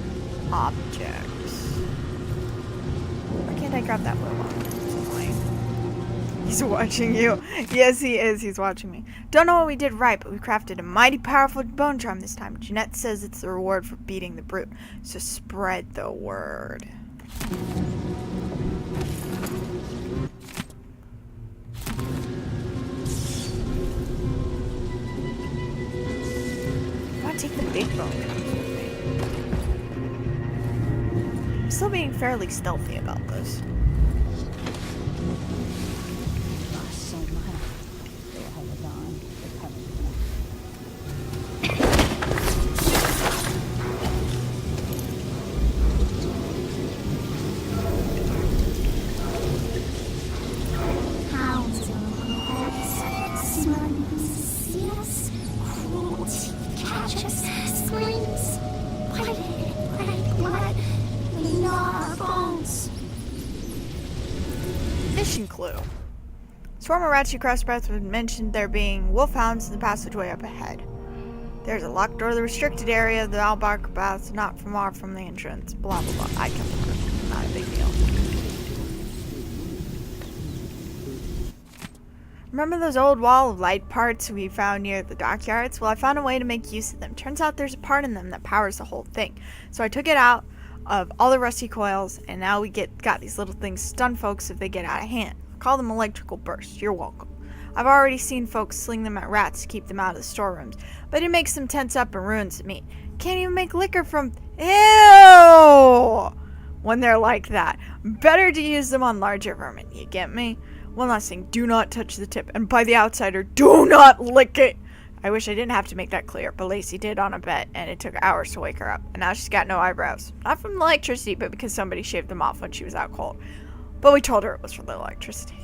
objects. Why can't I grab that willow? It's annoying. He's watching you. Yes, he is. He's watching me. Don't know what we did right, but we crafted a mighty powerful bone charm this time. Jeanette says it's the reward for beating the brute. So spread the word. Take the big bone charms with me. I'm still being fairly stealthy about this. Lost so much. They were gone. The clue. Swarm of rats you cross paths with mentioned there being wolfhounds in the passageway up ahead. There's a locked door to the restricted area of the Albark baths, not far from the entrance. Blah, blah, blah. I can remember. Not a big deal. Remember those old wall of light parts we found near the dockyards? Well, I found a way to make use of them. Turns out there's a part in them that powers the whole thing. So I took it out of all the rusty coils, and now we got these little things stun folks if they get out of hand. I call them electrical bursts. You're welcome. I've already seen folks sling them at rats to keep them out of the storerooms, but it makes them tense up and ruins the meat. Can't even make liquor from... Ew! When they're like that. Better to use them on larger vermin, you get me? One last thing, do not touch the tip, and by the outsider, do not lick it! I wish I didn't have to make that clear, but Lacey did on a bet, and it took hours to wake her up, and now she's got no eyebrows. Not from the electricity, but because somebody shaved them off when she was out cold. But we told her it was from the electricity.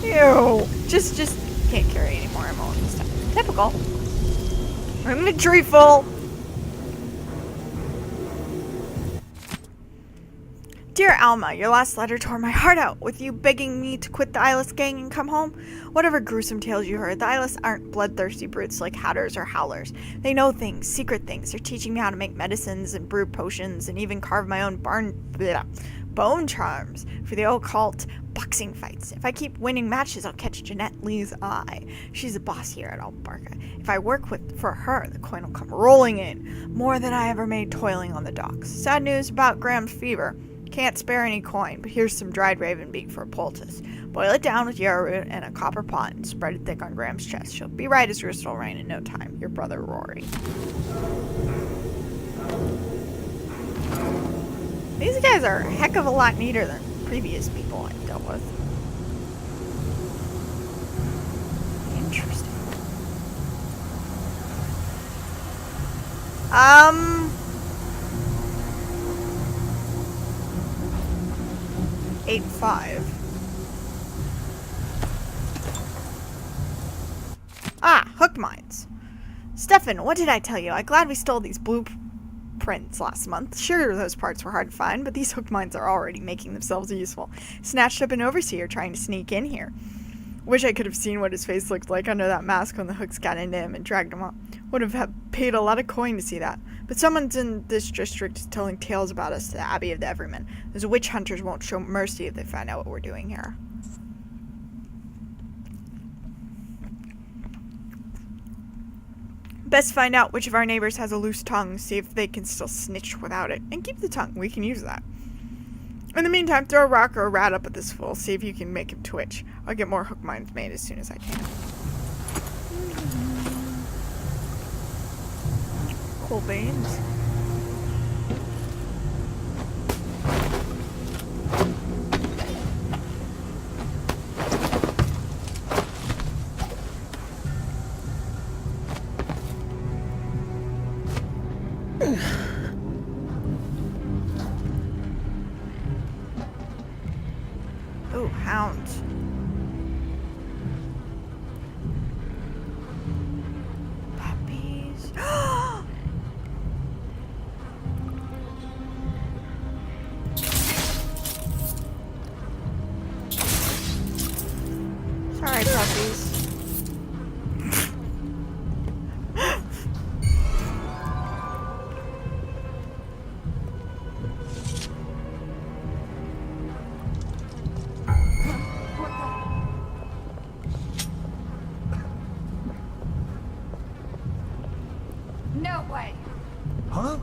Ew. Just can't carry any more ammo this time. Typical. I'm a tree full. Dear Alma, your last letter tore my heart out, with you begging me to quit the eyeless gang and come home. Whatever gruesome tales you heard, the eyeless aren't bloodthirsty brutes like hatters or howlers. They know things, secret things. They're teaching me how to make medicines and brew potions and even carve my own bone charms for the occult boxing fights. If I keep winning matches, I'll catch Jeanette Lee's eye. She's the boss here at Albarca. If I work for her, the coin will come rolling in. More than I ever made toiling on the docks. Sad news about Graham's fever. Can't spare any coin, but here's some dried raven beak for a poultice. Boil it down with yarrow root and a copper pot and spread it thick on Graham's chest. She'll be right as crystal rain in no time. Your brother, Rory. These guys are a heck of a lot neater than previous people I've dealt with. Interesting. 8-5. Ah, hook mines. Stefan, what did I tell you? I'm glad we stole these blueprints last month. Sure, those parts were hard to find, but these hook mines are already making themselves useful. Snatched up an overseer trying to sneak in here. Wish I could have seen what his face looked like under that mask when the hooks got into him and dragged him up. Would have paid a lot of coin to see that. But someone's in this district is telling tales about us to the Abbey of the Everyman. Those witch hunters won't show mercy if they find out what we're doing here. Best find out which of our neighbors has a loose tongue, see if they can still snitch without it. And keep the tongue, we can use that. In the meantime, throw a rock or a rat up at this fool, see if you can make him twitch. I'll get more hook mines made as soon as I can. Cool beans. Ooh, hounds. Puppies. Sorry, puppies. No way. Huh?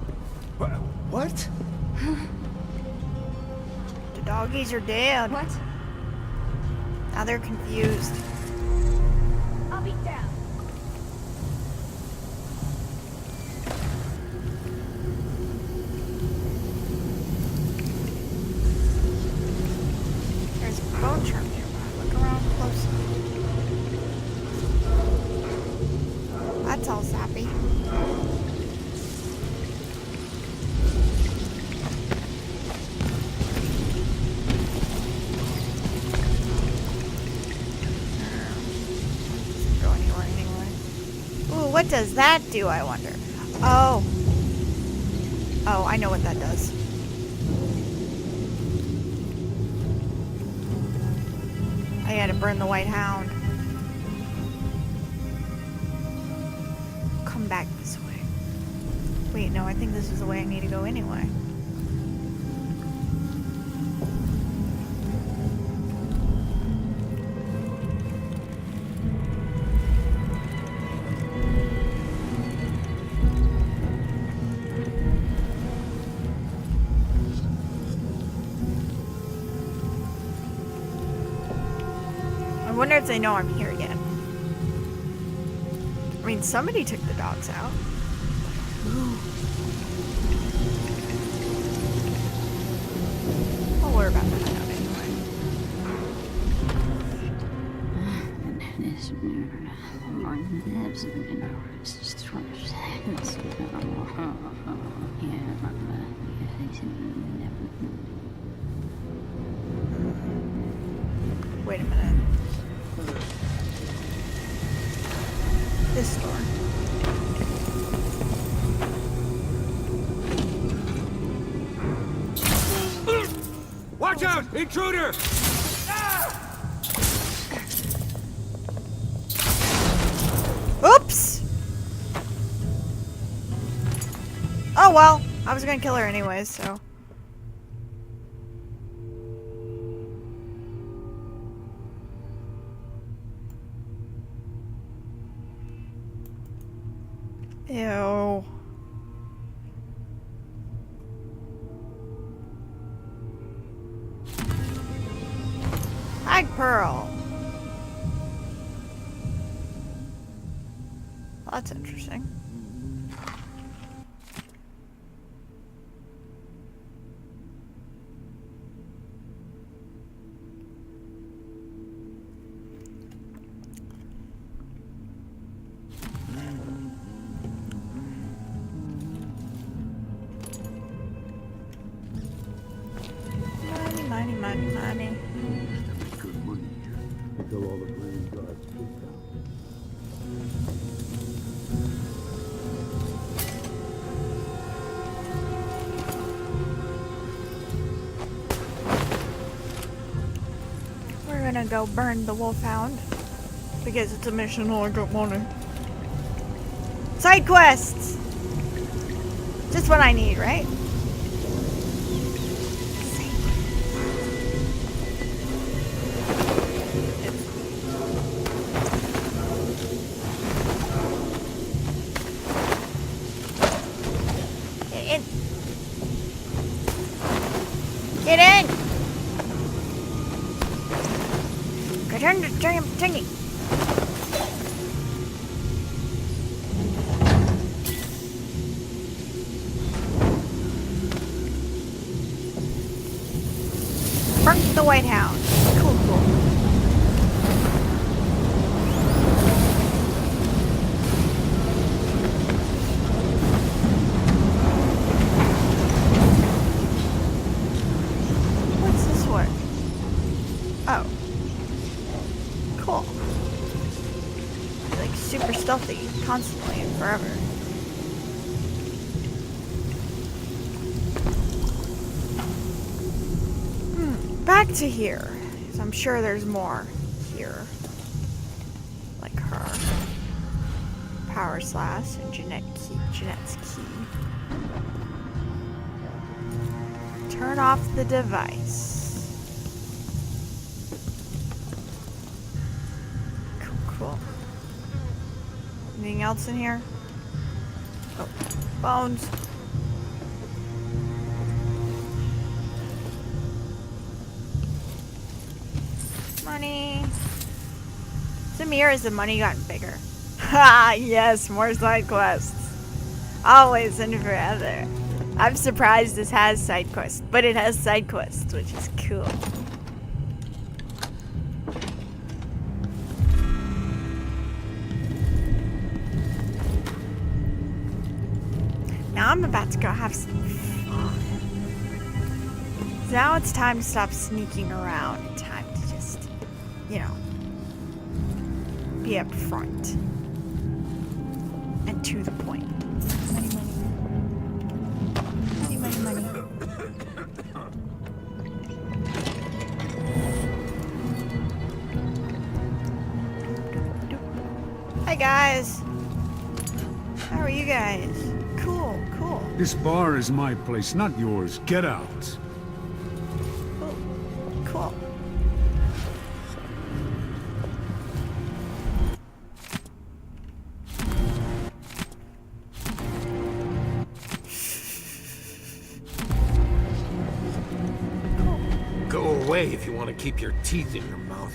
What? The doggies are dead. What? Now they're confused. I'll be down. There's a bone charm nearby. Look around closely. That's all sappy. What does that do, I wonder? Oh. Oh, I know what that does. I gotta burn the White Hound. Come back this way. Wait, no, I think this is the way I need to go anyway. I wonder if they know I'm here yet. I mean, somebody took the dogs out. Well, we're about to find out anyway. Wait a minute. This door. Watch out! Intruder! Oops! Oh well, I was gonna kill her anyways, so. Ew. Hag Pearl. Well, that's interesting. Money, money, money. Good money here. Until all the green guards kicked out. We're gonna go burn the wolfhound because it's a mission. Oh, I got money. Side quests. Just what I need, right? Get in! Get in the damn thingy! Burnt the White Hound. Cool, cool. Oh. Cool. Like super stealthy, constantly and forever. Back to here. 'Cause I'm sure there's more here. Like her. Power slash and Jeanette's key. Turn off the device. Cool. Anything else in here? Oh, bones. Money. Samir, has the money gotten bigger? Ha! Yes, more side quests. Always and forever. I'm surprised this has side quests, but it has side quests, which is cool. Now I'm about to go have some fun. Now it's time to stop sneaking around and time to just, you know, be up front and to the point. Money, money, money, money, money, money. Hi guys. How are you guys? Cool, cool. This bar is my place, not yours. Get out. Cool. Go away if you want to keep your teeth in your mouth.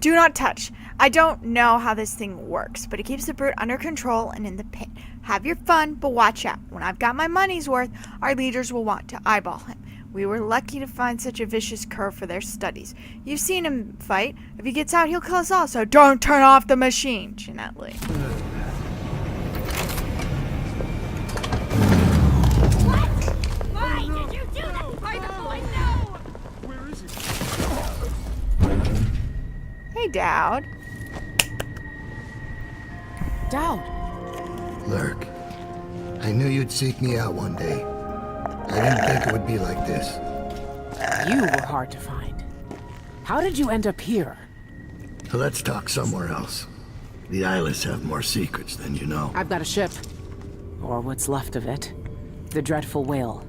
Do not touch. I don't know how this thing works, but it keeps the brute under control and in the pit. Have your fun, but watch out. When I've got my money's worth, our leaders will want to eyeball him. We were lucky to find such a vicious cur for their studies. You've seen him fight. If he gets out, he'll kill us all, so don't turn off the machine, Jeanette. Why did you do that? Why the boy? No! Where is he? Hey, Dowd. Dowd. Lurk, I knew you'd seek me out one day. I didn't think it would be like this. You were hard to find. How did you end up here? Let's talk somewhere else. The Eyeless have more secrets than you know. I've got a ship. Or what's left of it. The Dreadful Whale.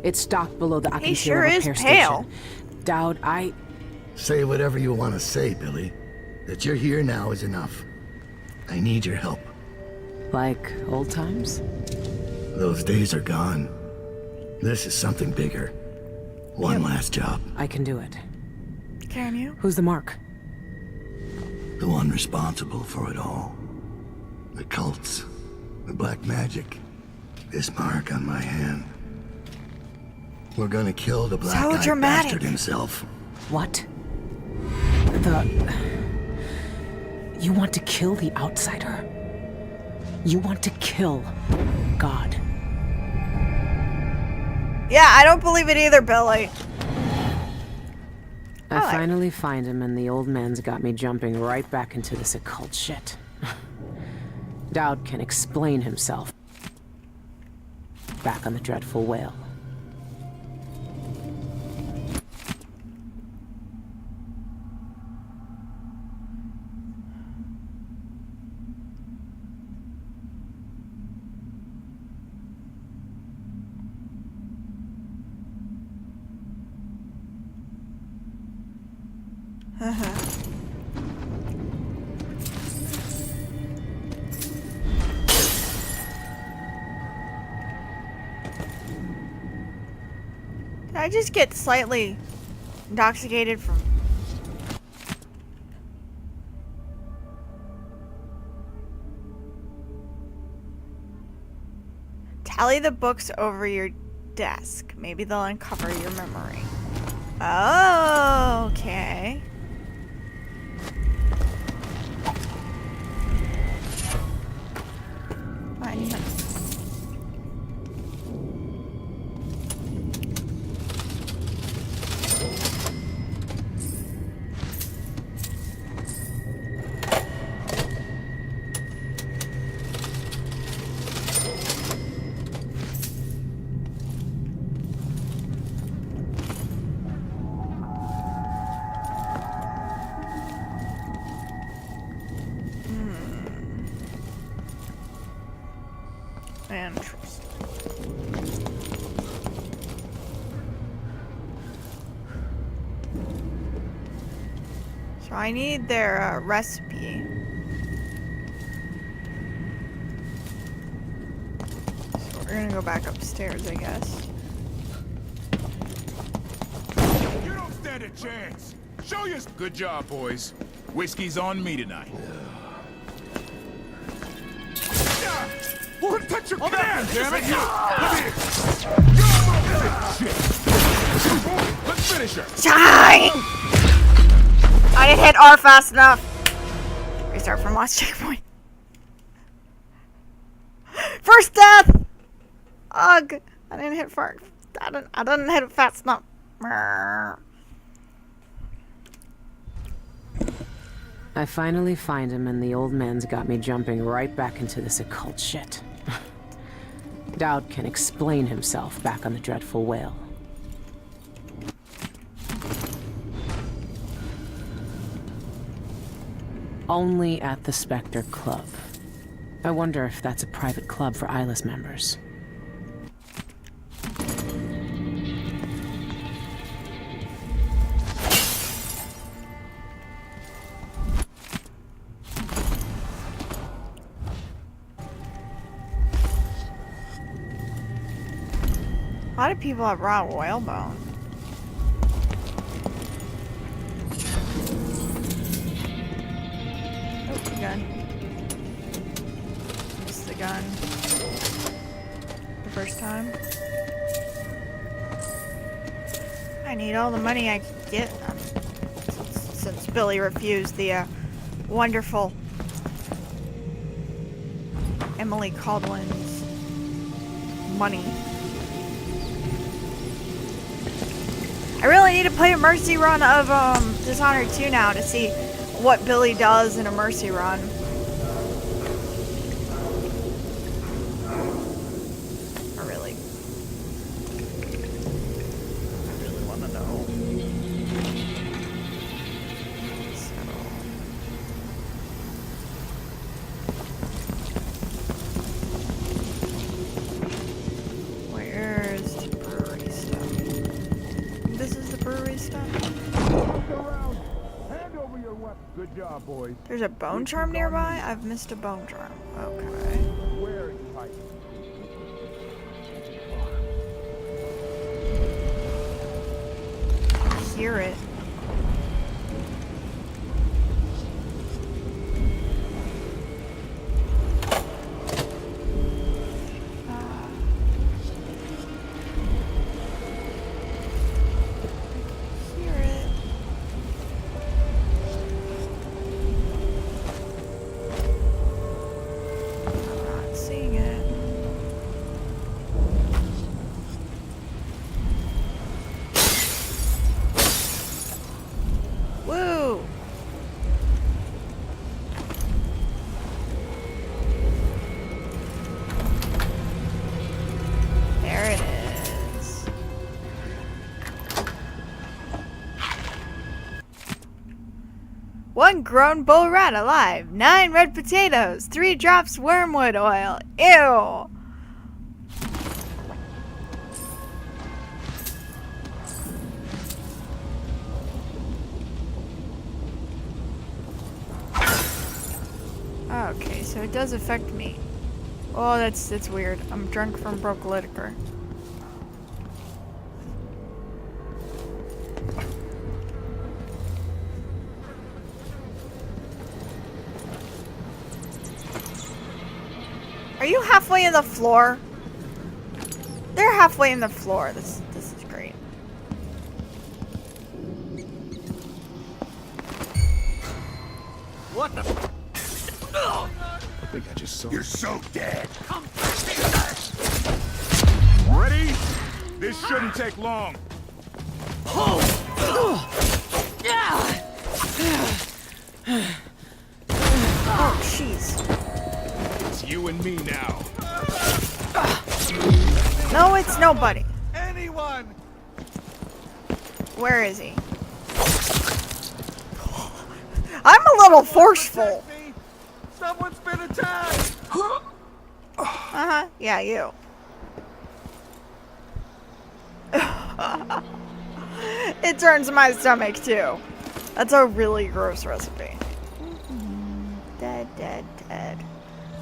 It's docked below the He Akansila sure is repair pale. station. Dowd, I... Say whatever you want to say, Billie. That you're here now is enough. I need your help. Like old times? Those days are gone. This is something bigger. One last job. I can do it. Can you? Who's the mark? The one responsible for it all. The cults. The black magic. This mark on my hand. We're gonna kill the black-eyed bastard himself. What? You want to kill the outsider? You want to kill God? Yeah, I don't believe it either, Billie. I finally find him, and the old man's got me jumping right back into this occult shit. Dowd can explain himself. Back on the Dreadful Whale. Did I just get slightly intoxicated from... Tally the books over your desk. Maybe they'll uncover your memory. Oh, okay. So I need their recipe. So we're gonna go back upstairs, I guess. You don't stand a chance. Show you. Good job, boys. Whiskey's on me tonight. Won't touch your can, damn it! Let's finish her. Die! I didn't hit R fast enough. Restart from last checkpoint. First death. Ugh! I didn't hit fast. I didn't hit it fast enough. I finally find him, and the old man's got me jumping right back into this occult shit. Dowd can explain himself back on the dreadful whale. Only at the Spectre Club. I wonder if that's a private club for Eyeless members. A lot of people have raw whalebone. Oh, the gun. Missed the gun. The first time. I need all the money I can get since Billie refused the wonderful Emily Caldwell's money. I really need to play a Mercy run of Dishonored 2 now to see what Billie does in a Mercy run. I really want to know. Where's the brewery stuff? This is the brewery stuff. Hand over your weapon. Good job, boys. There's a bone charm nearby? I've missed a bone charm. Okay. Where are you hiding? I hear it. One grown bull rat alive, 9 red potatoes, 3 drops wormwood oil. Ew. Okay, so it does affect me. Oh, that's weird. I'm drunk from broke liquor. Are you halfway in the floor? They're halfway in the floor. This is great. What the? I think I just saw. You're so dead. Ready? This shouldn't take long. Oh, jeez. It's you and me now. No, it's nobody. Anyone? Where is he? I'm a little forceful. Someone's been attacked. Uh-huh. Yeah, you. It turns my stomach too. That's a really gross recipe. Dead, dead, dead.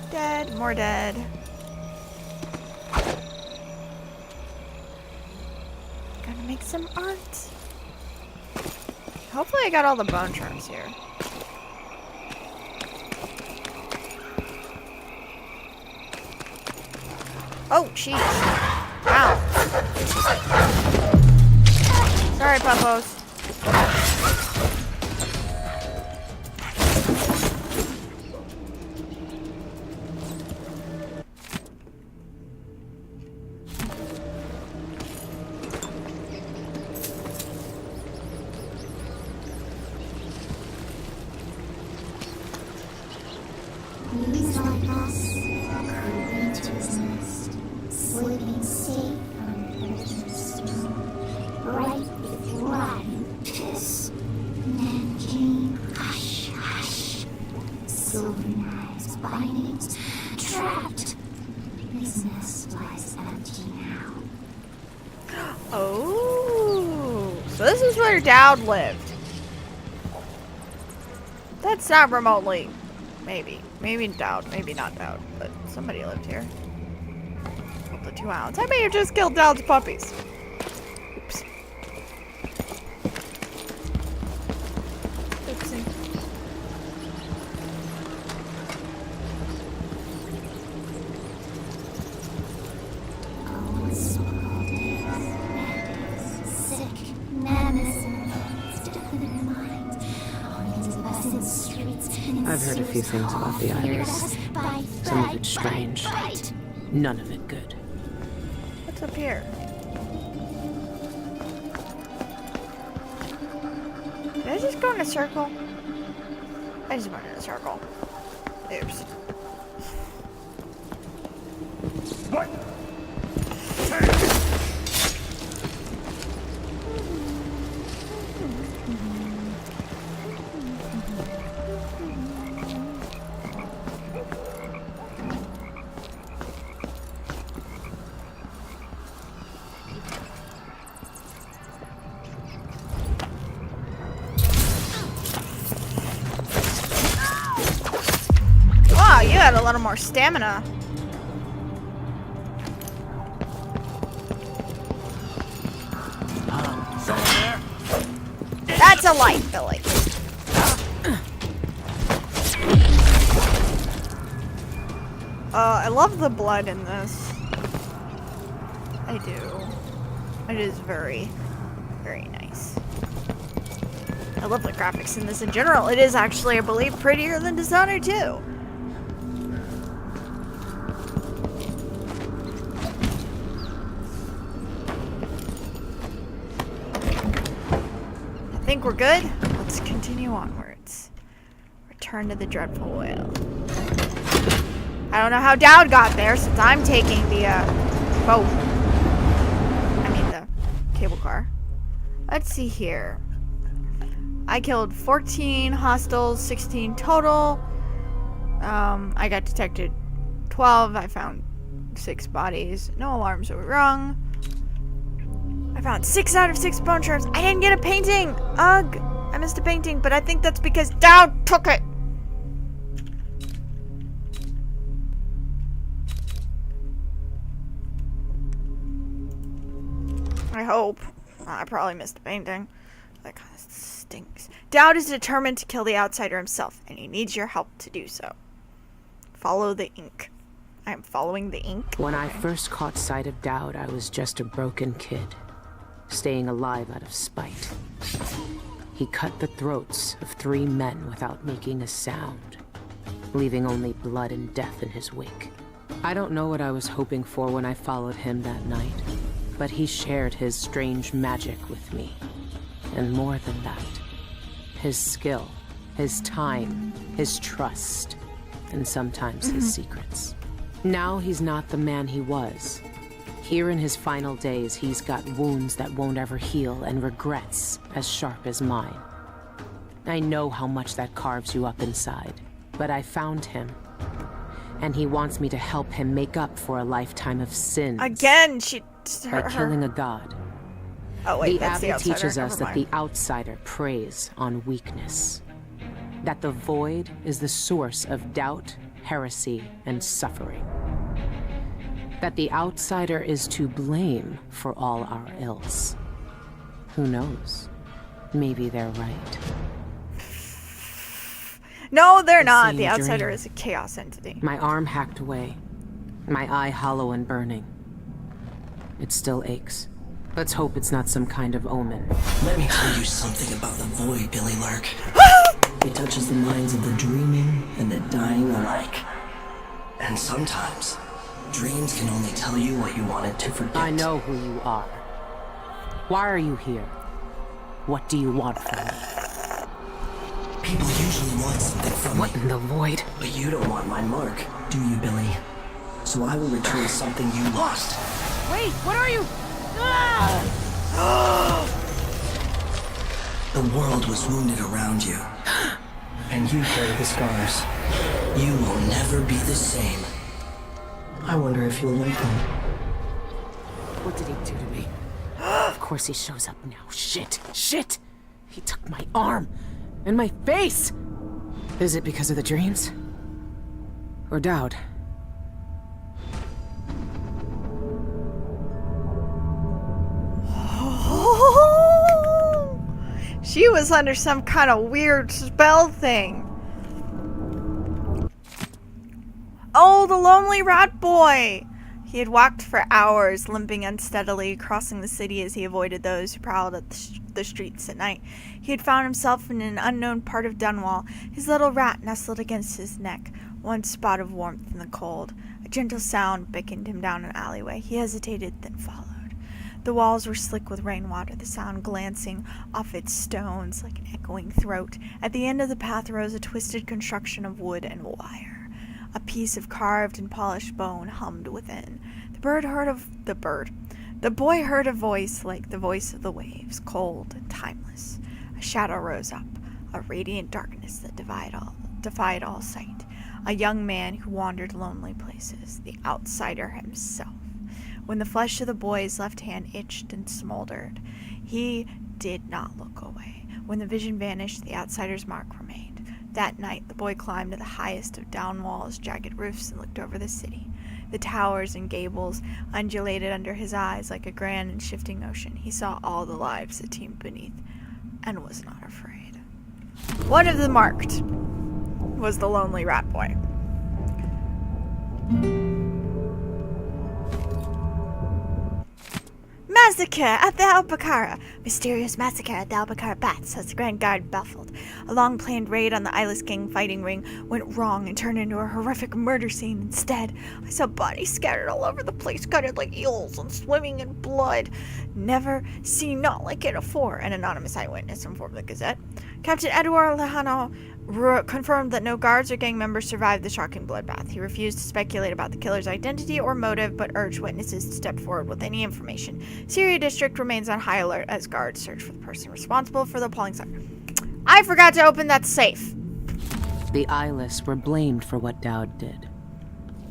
Dead, more dead. Gotta make some art. Hopefully I got all the bone charms here. Oh, jeez. Wow. Sorry, Puppos. He's like us, creeping to his nest, sleeping safe from Thurston's stone, right with rotten piss. Then came hush, hush. Silver knives, bindings, trapped. His nest lies empty now. Oh, so this is where Dowd lived. That's not remotely. Maybe Dowd, maybe not Dowd, but somebody lived here. Killed the 2 hounds. I may have just killed Dowd's puppies. Oops. Oopsie. Sick, madness, death in their minds. In streets, I've heard a few things about the Iris. Some of it's strange. None of it good. What's up here? Did I just go in a circle? I just went in a circle. Oops. What? Wow, you had a little more stamina. That's a light, Billie. I love the blood in this. I do. It is very, very nice. I love the graphics in this in general. It is actually, I believe, prettier than Dishonored 2. I think we're good. Let's continue onwards. Return to the Dreadful Whale. I don't know how Dowd got there since I'm taking the boat. I mean the cable car. Let's see here. I killed 14 hostiles, 16 total. I got detected 12. I found 6 bodies. No alarms were rung. I found 6 out of 6 bone shards. I didn't get a painting. Ugh. I missed a painting, but I think that's because Dowd took it. I hope. I probably missed a painting. That kind of stinks. Dowd is determined to kill the outsider himself, and he needs your help to do so. Follow the ink. I am following the ink. When I first caught sight of Dowd, I was just a broken kid, staying alive out of spite. He cut the throats of 3 men without making a sound, leaving only blood and death in his wake. I don't know what I was hoping for when I followed him that night, but he shared his strange magic with me. And more than that, his skill, his time, his trust, and sometimes his secrets. Now he's not the man he was. Here in his final days, he's got wounds that won't ever heal and regrets as sharp as mine. I know how much that carves you up inside, but I found him. And he wants me to help him make up for a lifetime of sins. Again, by killing a god. Oh wait, the that's the Abbey outsider. teaches us Never that mind. the outsider preys on weakness. That the void is the source of doubt, heresy, and suffering. That the outsider is to blame for all our ills. Who knows? Maybe they're right. No, they're not. same The outsider dream. is a chaos entity. My arm hacked away. My eye hollow and burning. It still aches. Let's hope it's not some kind of omen. Let me tell you something about the void, Billie Lurk. It touches the minds of the dreaming and the dying alike. And sometimes, dreams can only tell you what you wanted to forget. I know who you are. Why are you here? What do you want from me? People usually want something from What me. in the void? But you don't want my mark, do you, Billie? So I will return something you lost. Wait, what are you? The world was wounded around you. And you carry the scars. You will never be the same. I wonder if you'll like them. What did he do to me? Of course he shows up now. Shit! Shit! He took my arm! And my face! Is it because of the dreams? Or doubt? She was under some kind of weird spell thing. Oh, the lonely rat boy! He had walked for hours, limping unsteadily, crossing the city as he avoided those who prowled at the streets at night. He had found himself in an unknown part of Dunwall, his little rat nestled against his neck, one spot of warmth in the cold. A gentle sound beckoned him down an alleyway. He hesitated, then followed. The walls were slick with rainwater, the sound glancing off its stones like an echoing throat. At the end of the path rose a twisted construction of wood and wire. A piece of carved and polished bone hummed within. The boy heard a voice like the voice of the waves, cold and timeless. A shadow rose up, a radiant darkness that defied all sight. A young man who wandered lonely places, the outsider himself. When the flesh of the boy's left hand itched and smoldered, he did not look away. When the vision vanished, the outsider's mark remained. That night, the boy climbed to the highest of Downwall's jagged roofs and looked over the city. The towers and gables undulated under his eyes like a grand and shifting ocean. He saw all the lives that teemed beneath and was not afraid. One of the marked was the lonely rat boy. Massacre at the Albacara. Mysterious massacre at the Albacara Baths has the Grand Guard baffled. A long-planned raid on the Eyeless Gang fighting ring went wrong and turned into a horrific murder scene instead. I saw bodies scattered all over the place, gutted like eels and swimming in blood. Never seen not like it afore, an anonymous eyewitness informed the Gazette. Captain Edouard Lehano confirmed that no guards or gang members survived the shocking bloodbath. He refused to speculate about the killer's identity or motive, but urged witnesses to step forward with any information. Syria District remains on high alert as guards search for the person responsible for the appalling slaughter. I forgot to open that safe. The eyeless were blamed for what Dowd did.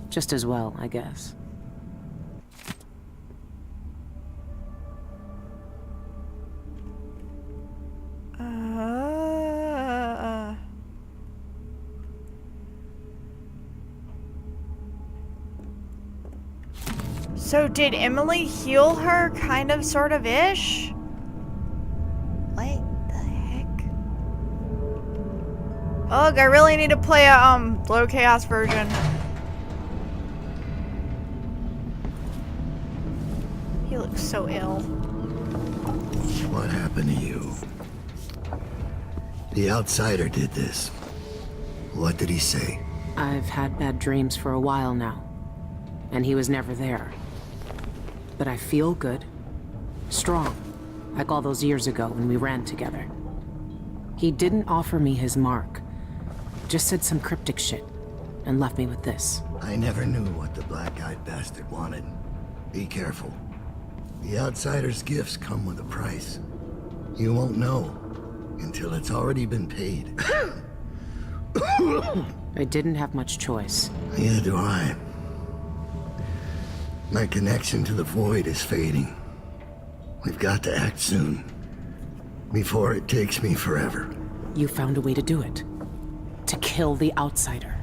Just as well, I guess. So did Emily heal her, kind of, sort of, ish? What the heck? Ugh, I really need to play a, low chaos version. He looks so ill. What happened to you? The outsider did this. What did he say? I've had bad dreams for a while now, and he was never there. But I feel good. Strong. Like all those years ago when we ran together. He didn't offer me his mark. Just said some cryptic shit. And left me with this. I never knew what the black-eyed bastard wanted. Be careful. The outsider's gifts come with a price. You won't know until it's already been paid. I didn't have much choice. Neither do I. My connection to the void is fading. We've got to act soon. Before it takes me forever. You found a way to do it. To kill the outsider.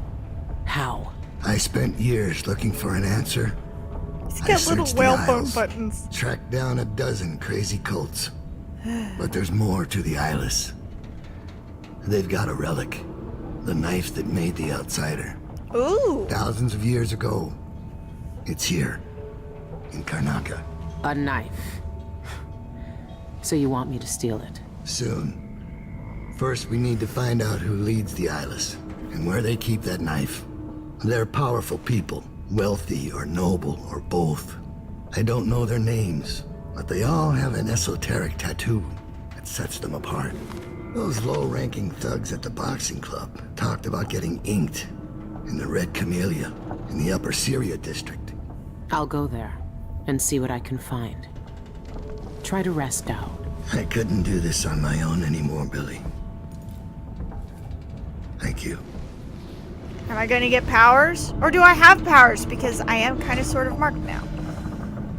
How? I spent years looking for an answer. He's got little whale bone buttons. Tracked down a dozen crazy cults. But there's more to the Eyeless. They've got a relic. The knife that made the outsider. Ooh. Thousands of years ago. It's here. In Karnaca. A knife. So you want me to steal it? Soon. First, we need to find out who leads the Eyeless, and where they keep that knife. They're powerful people, wealthy or noble or both. I don't know their names, but they all have an esoteric tattoo that sets them apart. Those low-ranking thugs at the boxing club talked about getting inked in the Red Camellia in the Upper Syria district. I'll go there and see what I can find. Try to rest out. I couldn't do this on my own anymore, Billie. Thank you. Am I gonna get powers? Or do I have powers? Because I am kind of sort of marked now.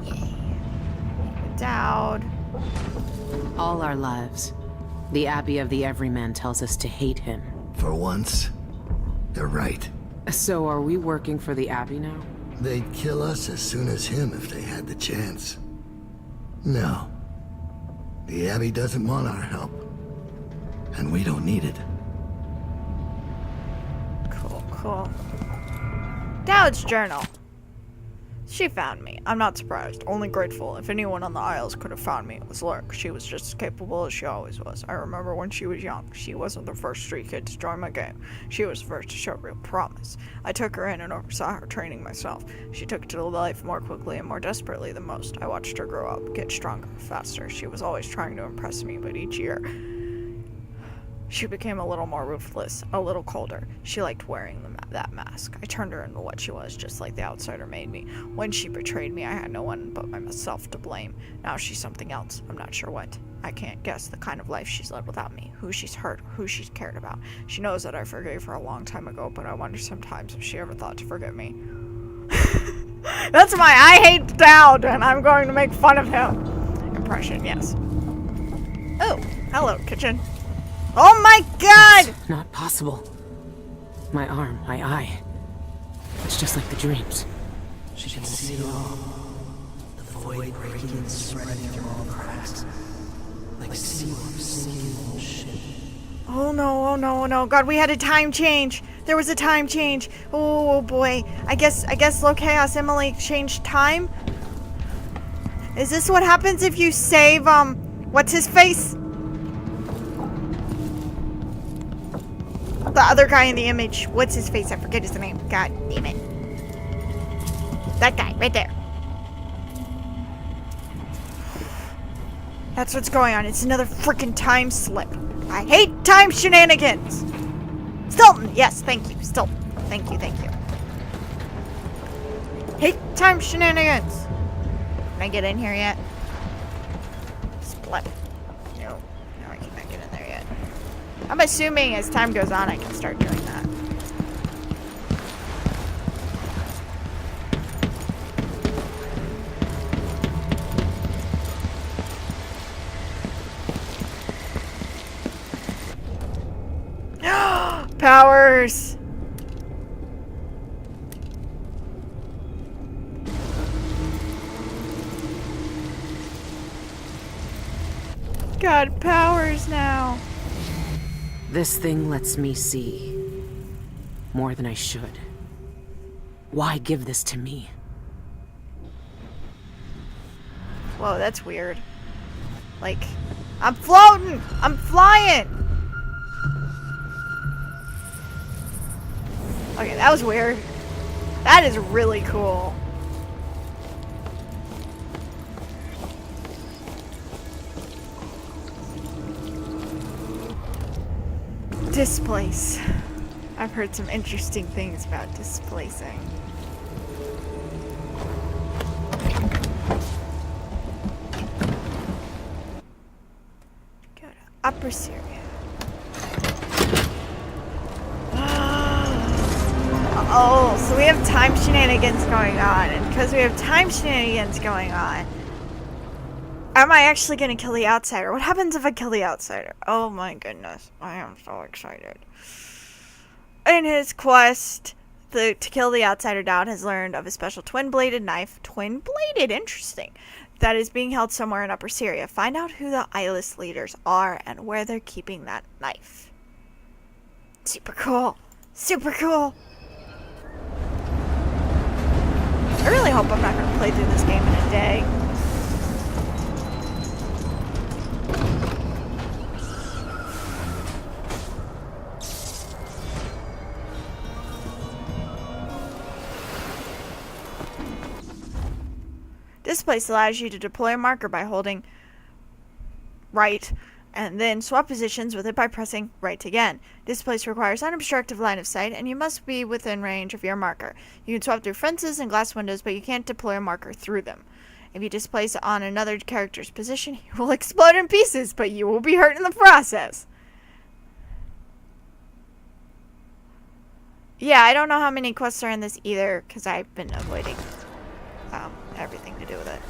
Yay. Dowd. All our lives, the Abbey of the Everyman tells us to hate him. For once, they're right. So are we working for the Abbey now? They'd kill us as soon as him if they had the chance. No. The Abbey doesn't want our help. And we don't need it. Cool. Dowd's journal. She found me. I'm not surprised. Only grateful. If anyone on the Isles could have found me, it was Lurk. She was just as capable as she always was. I remember when she was young. She wasn't the first street kid to join my gang. She was the first to show real promise. I took her in and oversaw her training myself. She took to life more quickly and more desperately than most. I watched her grow up, get stronger, faster. She was always trying to impress me, but each year she became a little more ruthless, a little colder. She liked wearing that mask. I turned her into what she was, just like the outsider made me. When she betrayed me, I had no one but myself to blame. Now she's something else. I'm not sure what. I can't guess the kind of life she's led without me, who she's hurt, who she's cared about. She knows that I forgave her a long time ago, but I wonder sometimes if she ever thought to forgive me. That's my I hate Dowd, and I'm going to make fun of him impression, yes. Oh, hello, kitchen. Oh my god! It's not possible. My arm, my eye. It's just like the dreams. She can see it all. The void breaking and spreading through all cracks. Like seawater sinking in the ship. Oh no, oh no, oh no. God, we had a time change. There was a time change. Oh boy. I guess Low Chaos Emily changed time? Is this what happens if you save, what's his face? The other guy in the image. What's his face? I forget his name. God damn it. That guy, right there. That's what's going on. It's another freaking time slip. I hate time shenanigans. Stilton. Yes, thank you. Stilton. Thank you, thank you. Hate time shenanigans. Can I get in here yet? Split. No. No, I cannot get in there yet. I'm assuming as time goes on, I can start doing that. Powers! God, powers now. This thing lets me see more than I should. Why give this to me? Whoa, that's weird. Like, I'm floating! I'm flying! Okay, that was weird. That is really cool. Displace. I've heard some interesting things about displacing. Go to Upper Syria. Oh, so we have time shenanigans going on, and because we have time shenanigans going on, am I actually going to kill the outsider? What happens if I kill the outsider? Oh my goodness, I am so excited. In his quest to kill the outsider, Dowd has learned of a special twin-bladed knife, interesting, that is being held somewhere in Upper Syria. Find out who the eyeless leaders are and where they're keeping that knife. Super cool. Super cool. I really hope I'm not going to play through this game in a day. This place allows you to deploy a marker by holding right and then swap positions with it by pressing right again. This place requires unobstructed line of sight, and you must be within range of your marker. You can swap through fences and glass windows, but you can't deploy a marker through them. If you displace it on another character's position, you will explode in pieces, but you will be hurt in the process. Yeah, I don't know how many quests are in this either, because I've been avoiding everything to do with it.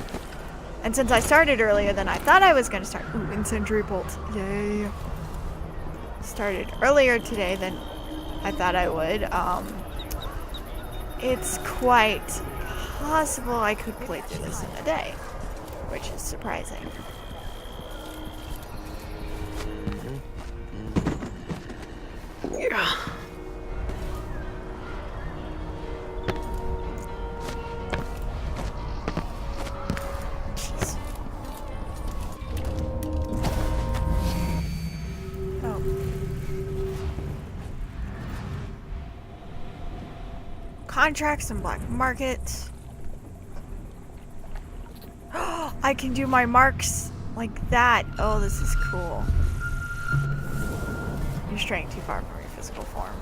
And since I started earlier than I thought I was going to start... Ooh, incendiary bolt. Yay. Started earlier today than I thought I would. It's quite possible I could play through this in a day, which is surprising. Yeah. Contracts and black market. I can do my marks like that. Oh, this is cool. You're straying too far from your physical form.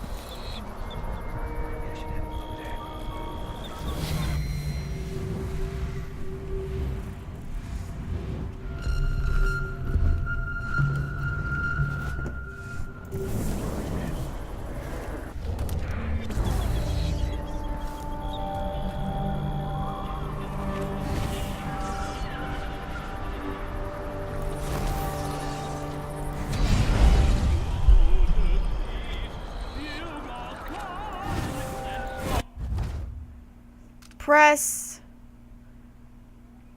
Press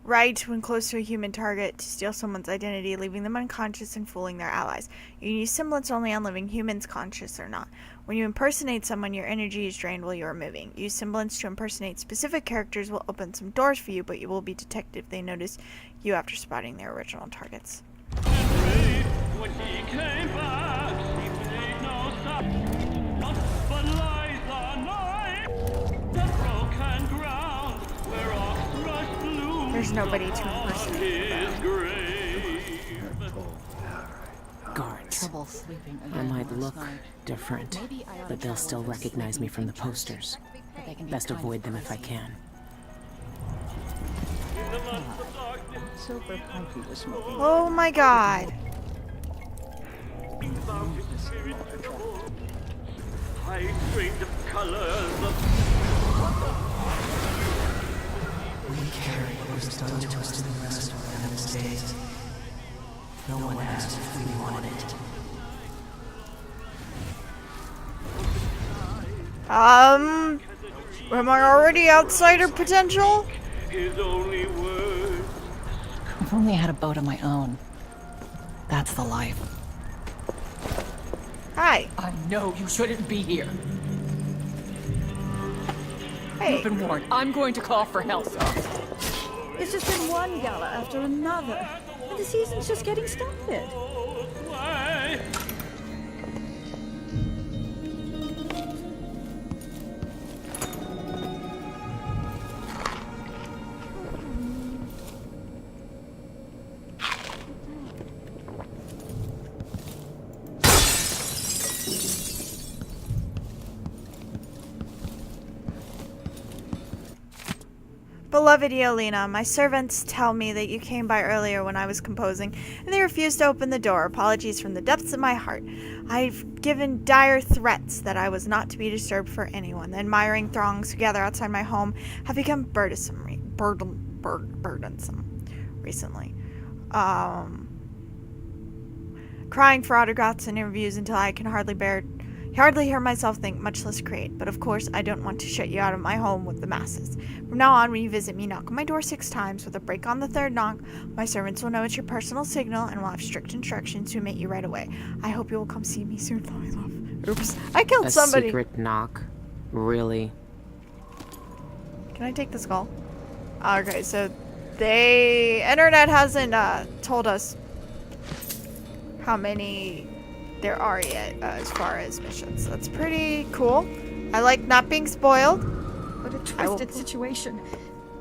right when close to a human target to steal someone's identity, leaving them unconscious and fooling their allies. You can use semblance only on living humans, conscious or not. When you impersonate someone, your energy is drained while you are moving. Use semblance to impersonate specific characters will open some doors for you, but you will be detected if they notice you after spotting their original targets. When he came back, he made no sound, but lies are night, the broken ground where ox rush blue. There's nobody to impersonate. Guards. I might look different, but they'll still recognize me from the posters. Best avoid them if I can. Oh my god. We carry what was done to us to the rest of Anna's days. No one asked if we wanted it. Am I already outsider potential? His only word. If only I had a boat of my own. That's the life. Hi. I know you shouldn't be here. Hey. You've been warned. I'm going to call for help. It's just been one gala after another, and the season's just getting started. Beloved Yolina, my servants tell me that you came by earlier when I was composing, and they refused to open the door. Apologies from the depths of my heart. I've given dire threats that I was not to be disturbed for anyone. The admiring throngs who gather outside my home have become burdensome recently. Crying for autographs and interviews until I can hardly hear myself think, much less create. But of course, I don't want to shut you out of my home with the masses. From now on, when you visit me, knock on my door 6 times. With a break on the 3rd knock, my servants will know it's your personal signal and will have strict instructions to meet you right away. I hope you will come see me soon, my love. Oops, I killed somebody. A secret knock? Really? Can I take the skull? Okay, so internet hasn't told us how many there are yet as far as missions. That's pretty cool. I like not being spoiled. What a twisted situation.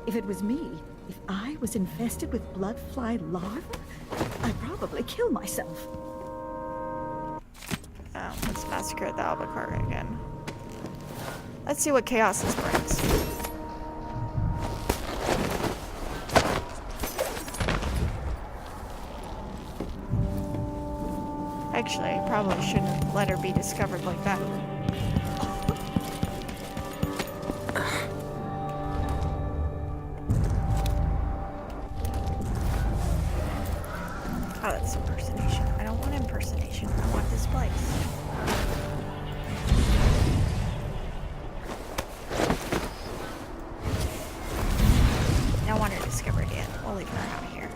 If it was me, if I was infested with blood fly larvae, I'd probably kill myself. Let's massacre the Albuquerque again. Let's see what chaos this brings. Actually, I probably shouldn't let her be discovered like that. Oh, that's impersonation. I don't want impersonation. I want this place. I don't want her discovered yet. We'll leave her out here.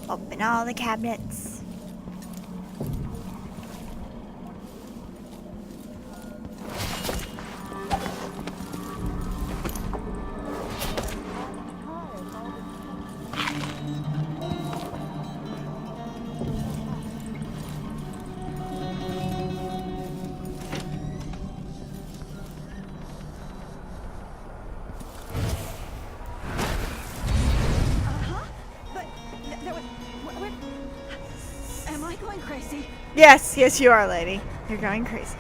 Open all the cabinets. Am I going crazy? Yes, yes you are, lady. You're going crazy.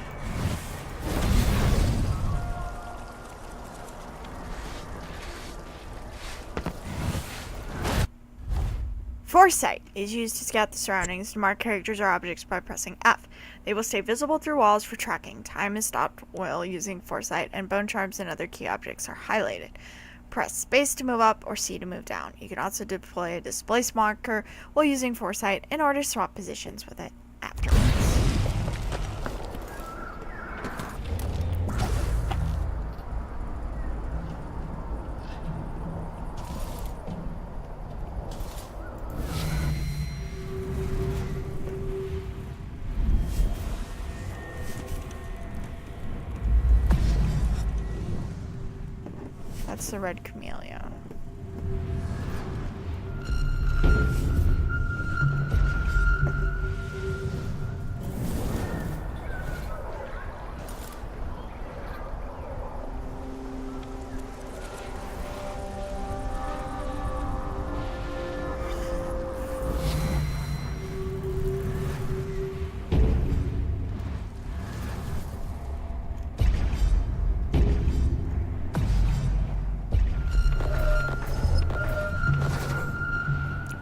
Foresight is used to scout the surroundings to mark characters or objects by pressing F. They will stay visible through walls for tracking. Time is stopped while using Foresight, and bone charms and other key objects are highlighted. Press space to move up or C to move down. You can also deploy a displace marker while using Foresight in order to swap positions with it afterwards. That's the red chameleon.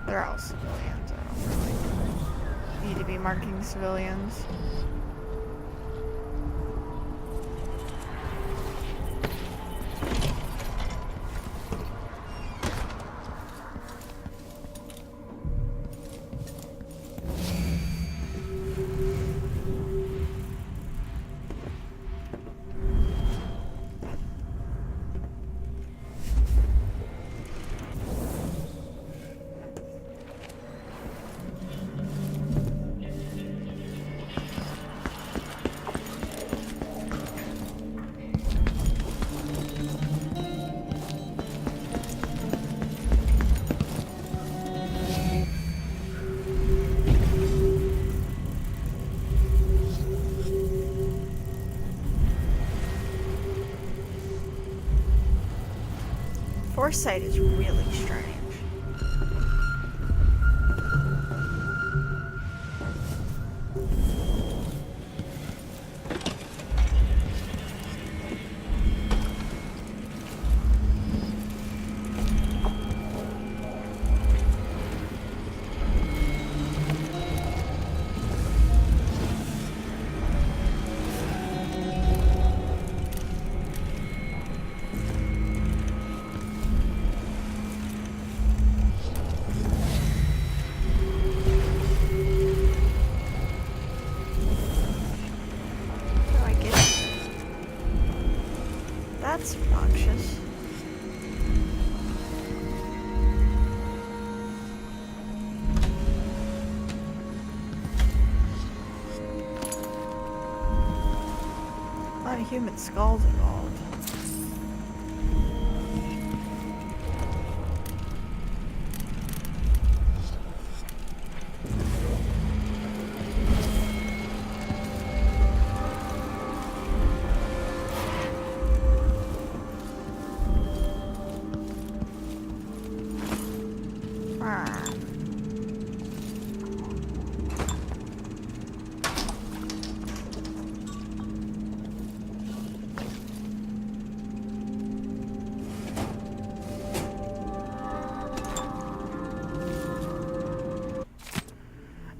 They're all civilians. I don't really need to be marking civilians. Foresight is really strange. That's obnoxious. A lot of human skulls involved.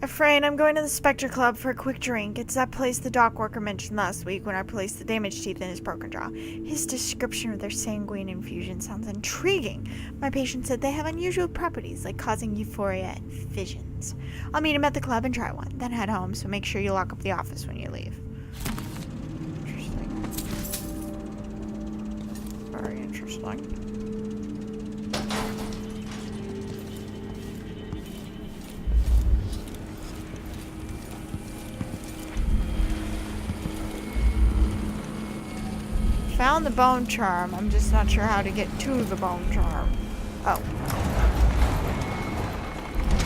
Afraid I'm going to the Spectre Club for a quick drink. It's that place the dock worker mentioned last week when I placed the damaged teeth in his broken jaw. His description of their sanguine infusion sounds intriguing. My patient said they have unusual properties, like causing euphoria and visions. I'll meet him at the club and try one, then head home, so make sure you lock up the office when you leave. Interesting. Very interesting. Found the bone charm. I'm just not sure how to get to the bone charm. Oh.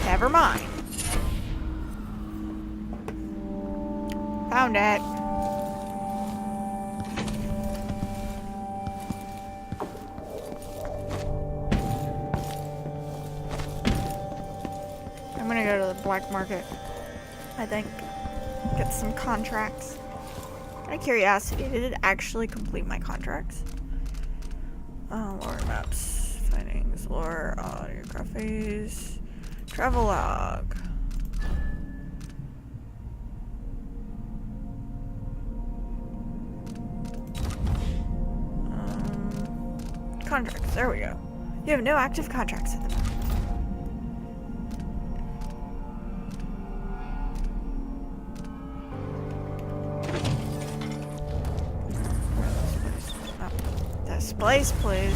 Never mind. Found it. I'm gonna go to the black market, I think. Get some contracts. Out of curiosity, did it actually complete my contracts? Lore maps, findings, lore, audiographies, travel log. Contracts, there we go. You have no active contracts at the moment. Place, please.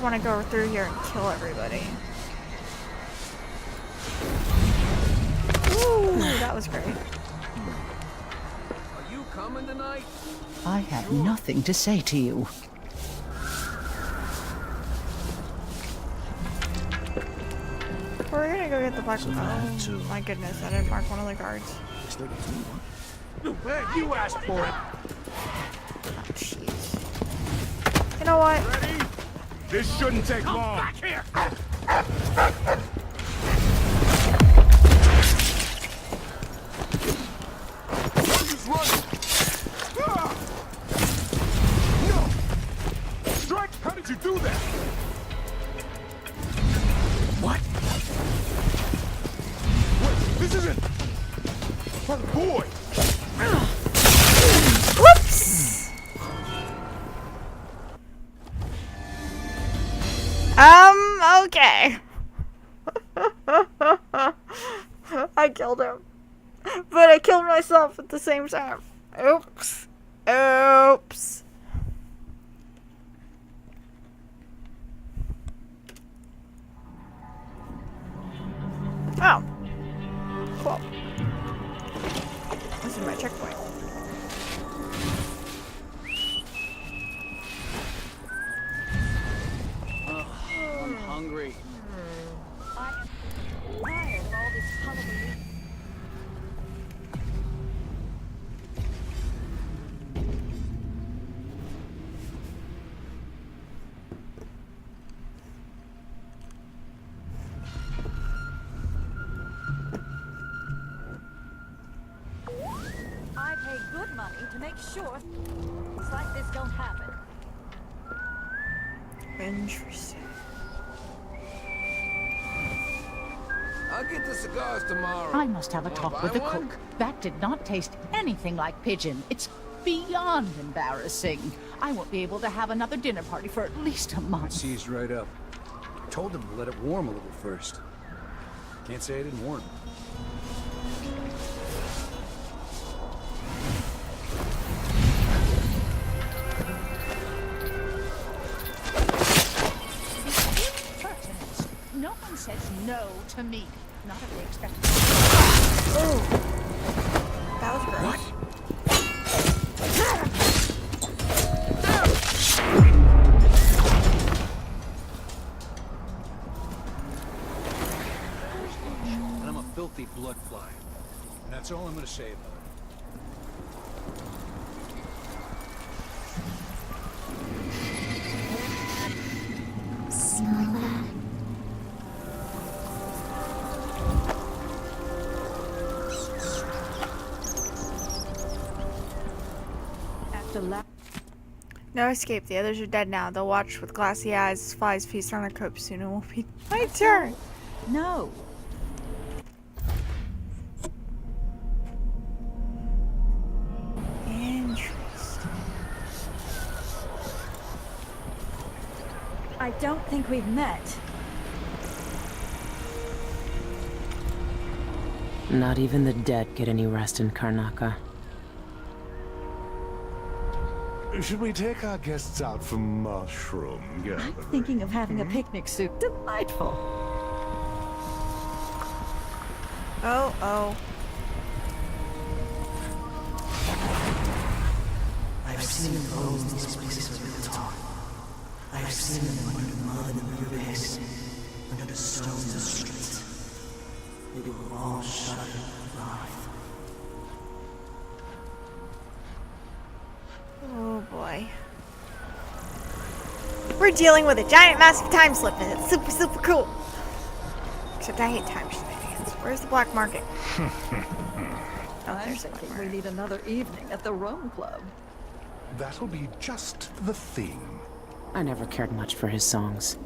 Want to go through here and kill everybody. Ooh, that was great. Are you coming tonight? I have nothing to say to you. We're gonna go get the black. Oh my goodness, I didn't mark one of the guards. You asked for it. Oh, jeez. You know what? Ready? This shouldn't take long. Back here. Just run. No. Strike. How did you do that? What? Wait, this isn't. Boy. Whoops. Okay. I killed him. But I killed myself at the same time. Oops. Oops. Oh. Cool. This is my checkpoint. I'm hungry. I am tired of all this hullabaloo. I pay good money to make sure things like this don't happen. Interesting. I'll get the cigars tomorrow. I must have a Wanna talk buy with the one? cook. That did not taste anything like pigeon. It's beyond embarrassing. I won't be able to have another dinner party for at least a month. Seized right up. told him to let it warm a little first. Can't say I didn't warn him. No one says no to me. Not if they expect. Oh, that was gross. What? And I'm a filthy blood fly. And that's all I'm gonna say about it. Smell that? No escape. The others are dead now. They'll watch with glassy eyes as flies feast on their corpse. Soon it won't be my turn. No. Interesting. I don't think we've met. Not even the dead get any rest in Karnaca. Should we take our guests out for mushroom gathering? I'm thinking of having a picnic soup. Delightful. Oh, oh. I've seen bones in these places built on. I've seen them under the mud in the river basin, under the stones of the streets. They were all shudder and writhe. Oh boy. We're dealing with a giant massive time slip and it's super, super cool. Except I hate time shenanigans. Where's the black market? I'm thinking we need another evening at the Rome Club. That'll be just the thing. I never cared much for his songs.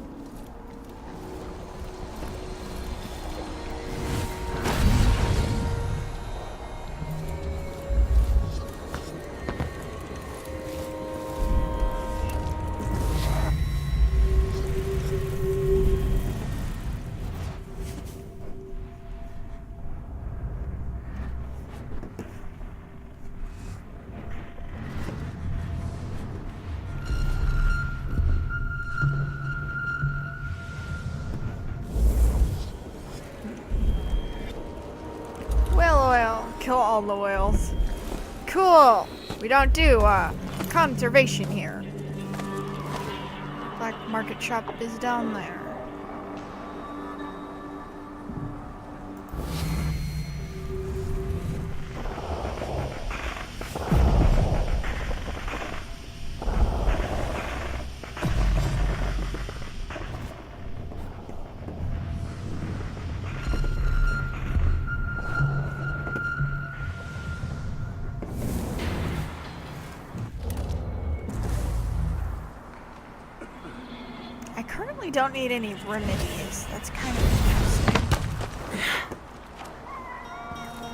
Whale oil. Kill all the whales. Cool. We don't do conservation here. Black market shop is down there. I don't need any remedies. That's kind of interesting.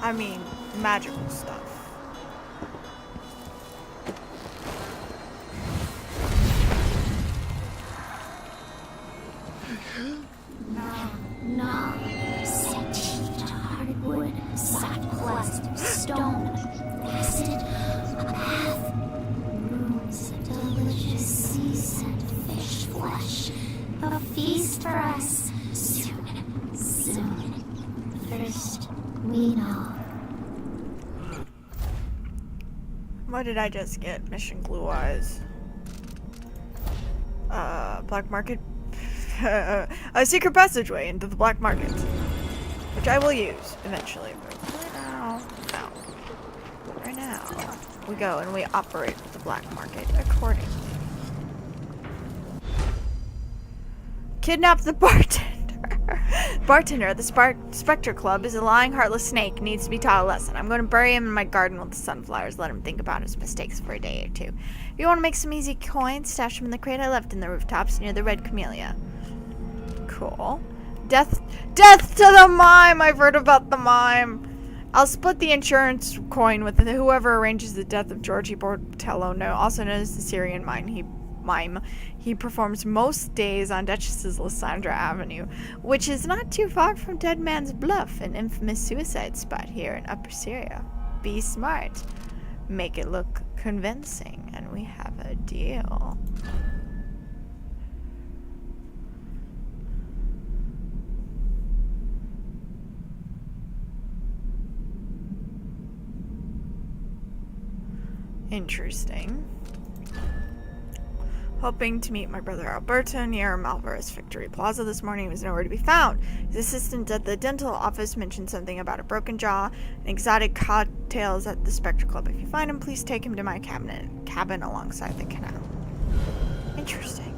I mean, magical stuff. No. Set teeth to hardwood, sackcloth, stone, acid, a path, runes, delicious sea scent, fish flesh. A feast for us. Soon, soon. First, we know. What did I just get? Mission Glue Eyes. Black market. A secret passageway into the black market. Which I will use eventually. But right now, no. Right now, we go and we operate the black market accordingly. Kidnap the bartender. Bartender at the Spectre Club is a lying, heartless snake. Needs to be taught a lesson. I'm going to bury him in my garden with the sunflowers. Let him think about his mistakes for a day or two. If you want to make some easy coins, stash them in the crate I left in the rooftops near the Red Camellia. Cool. Death to the mime! I've heard about the mime. I'll split the insurance coin with whoever arranges the death of Georgie Bortello, also known as the Syrian mime. He mime. He performs most days on Duchess's Lysandra Avenue, which is not too far from Dead Man's Bluff, an infamous suicide spot here in Upper Syria. Be smart. Make it look convincing, and we have a deal. Interesting. Hoping to meet my brother Alberto near Malvera's Victory Plaza this morning. He was nowhere to be found. His assistant at the dental office mentioned something about a broken jaw and exotic cocktails at the Spectre Club. If you find him, please take him to my cabin alongside the canal. Interesting.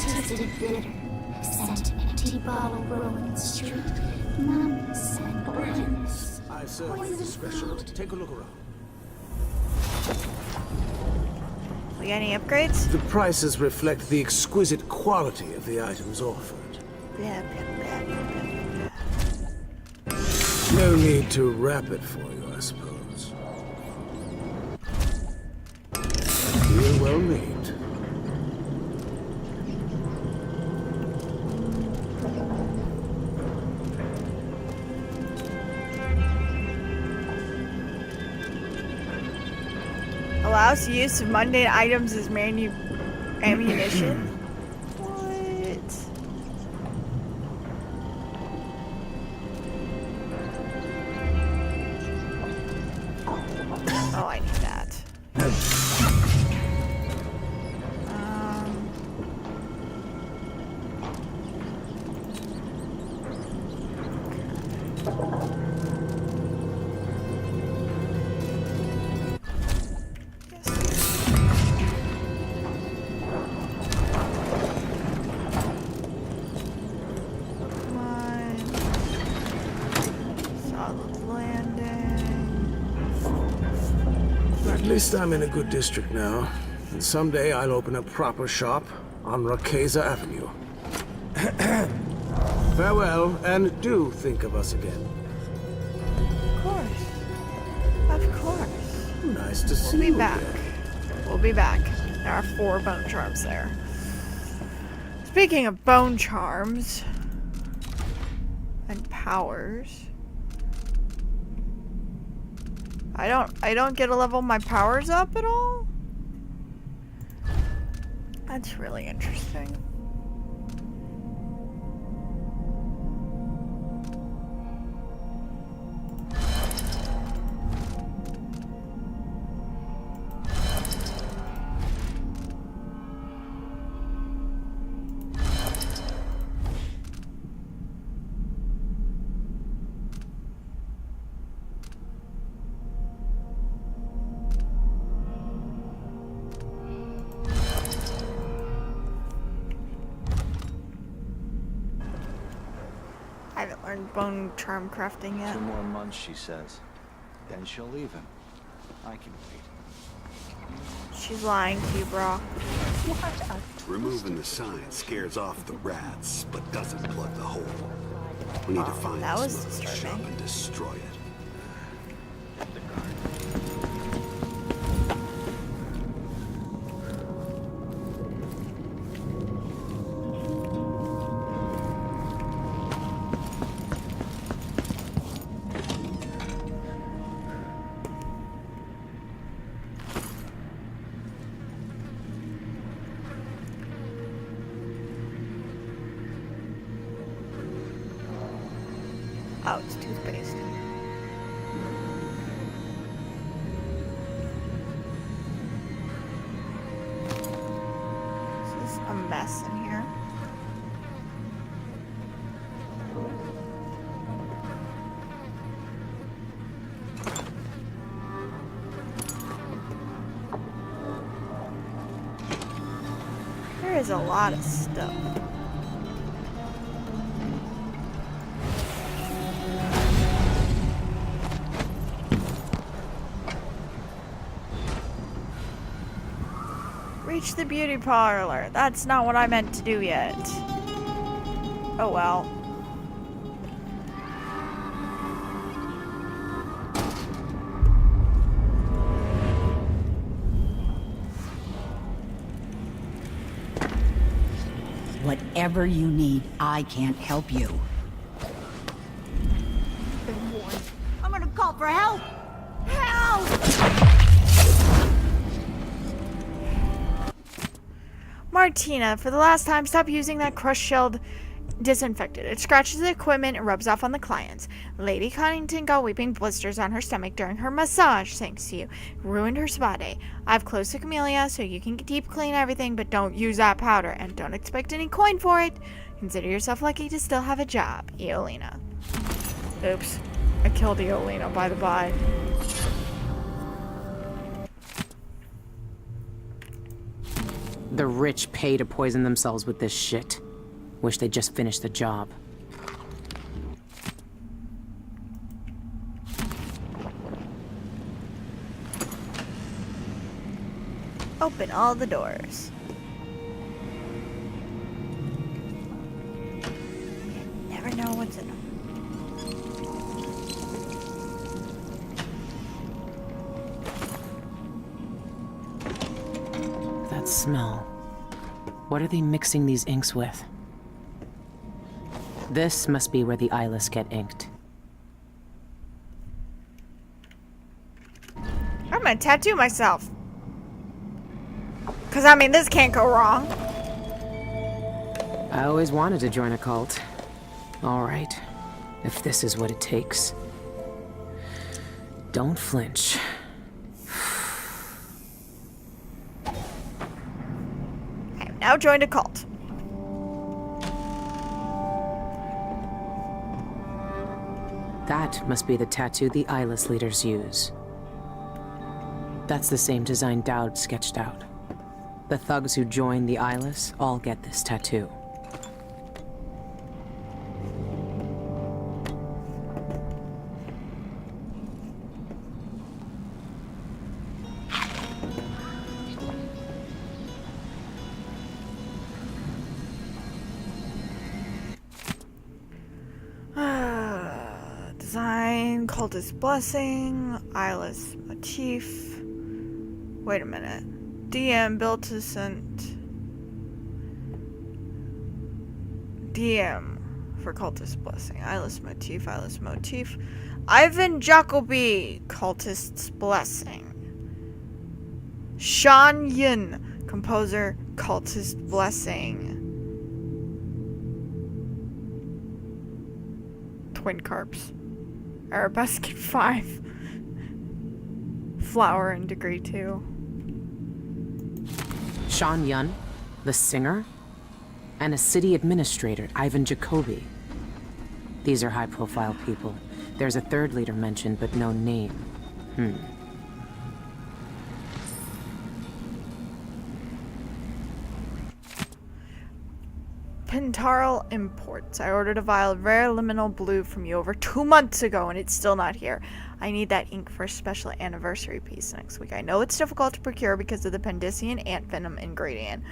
Tasted bitter, scent empty bottle rolling the street, numbness and blindness. I serve with discretion. Take a look around. We got any upgrades? The prices reflect the exquisite quality of the items offered. Blah, blah, blah, blah. No need to wrap it for you, I suppose. Deal well made. Allows use of mundane items as ammunition. What? Oh, I need that. At least I'm in a good district now, and someday I'll open a proper shop on Rakeza Avenue. Farewell, and do think of us again. Of course. Of course. Nice to see We'll you be back. again. We'll be back. There are 4 bone charms there. Speaking of bone charms and powers, I don't get to level my powers up at all? That's really interesting. I haven't learned bone charm crafting yet. 2 more months, she says. Then she'll leave him. I can wait. She's lying to you, bro. Removing the sign scares off the rats, but doesn't plug the hole. We need to find that this was little shop disturbing. and destroy it. Oh, it's toothpaste. This is a mess in here. There is a lot of stuff. Reach the beauty parlor. That's not what I meant to do yet. Oh well. Whatever you need, I can't help you. I'm gonna call for help! Help! Martina, for the last time, stop using that crushed shelled disinfectant. It scratches the equipment and rubs off on the clients. Lady Connington got weeping blisters on her stomach during her massage, thanks to you. Ruined her spa day. I've closed the camellia so you can deep clean everything, but don't use that powder, and don't expect any coin for it. Consider yourself lucky to still have a job. Eolina. Oops. I killed Eolina, by the by. The rich pay to poison themselves with this shit. Wish they'd just finished the job. Open all the doors. You never know what's in them. That smell. What are they mixing these inks with? This must be where the eyeless get inked. I'm gonna tattoo myself. Cause I mean, this can't go wrong. I always wanted to join a cult. Alright, if this is what it takes. Don't flinch. I have now joined a cult. That must be the tattoo the eyeless leaders use. That's the same design Dowd sketched out. The thugs who join the eyeless all get this tattoo. Design, cultist blessing, eyeless motif. Wait a minute. DM built to send. DM for cultist blessing. Eyeless motif, eyeless motif. Ivan Jacoby, cultist's blessing. Sean Yin, composer, cultist blessing. Twin Carps. Arabesque 5. Flower in degree 2. Sean Yun, the singer, and a city administrator, Ivan Jacoby. These are high-profile people. There's a third leader mentioned, but no name. Pentarl Imports. I ordered a vial of rare liminal blue from you over 2 months ago, and it's still not here. I need that ink for a special anniversary piece next week. I know it's difficult to procure because of the Pendician ant venom ingredient,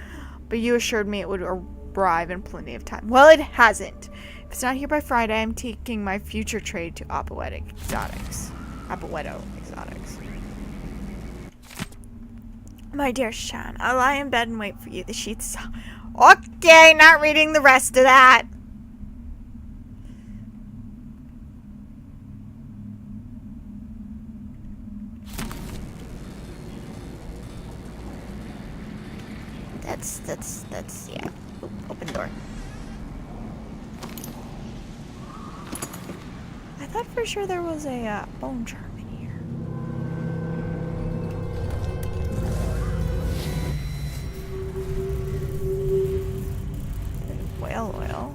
but you assured me it would arrive in plenty of time. Well, it hasn't. If it's not here by Friday, I'm taking my future trade to Apoeto Exotics. My dear Sean, I'll lie in bed and wait for you. The sheets... Okay, not reading the rest of that. That's, yeah. Oop, open door. I thought for sure there was a bone charm in here. There's whale oil.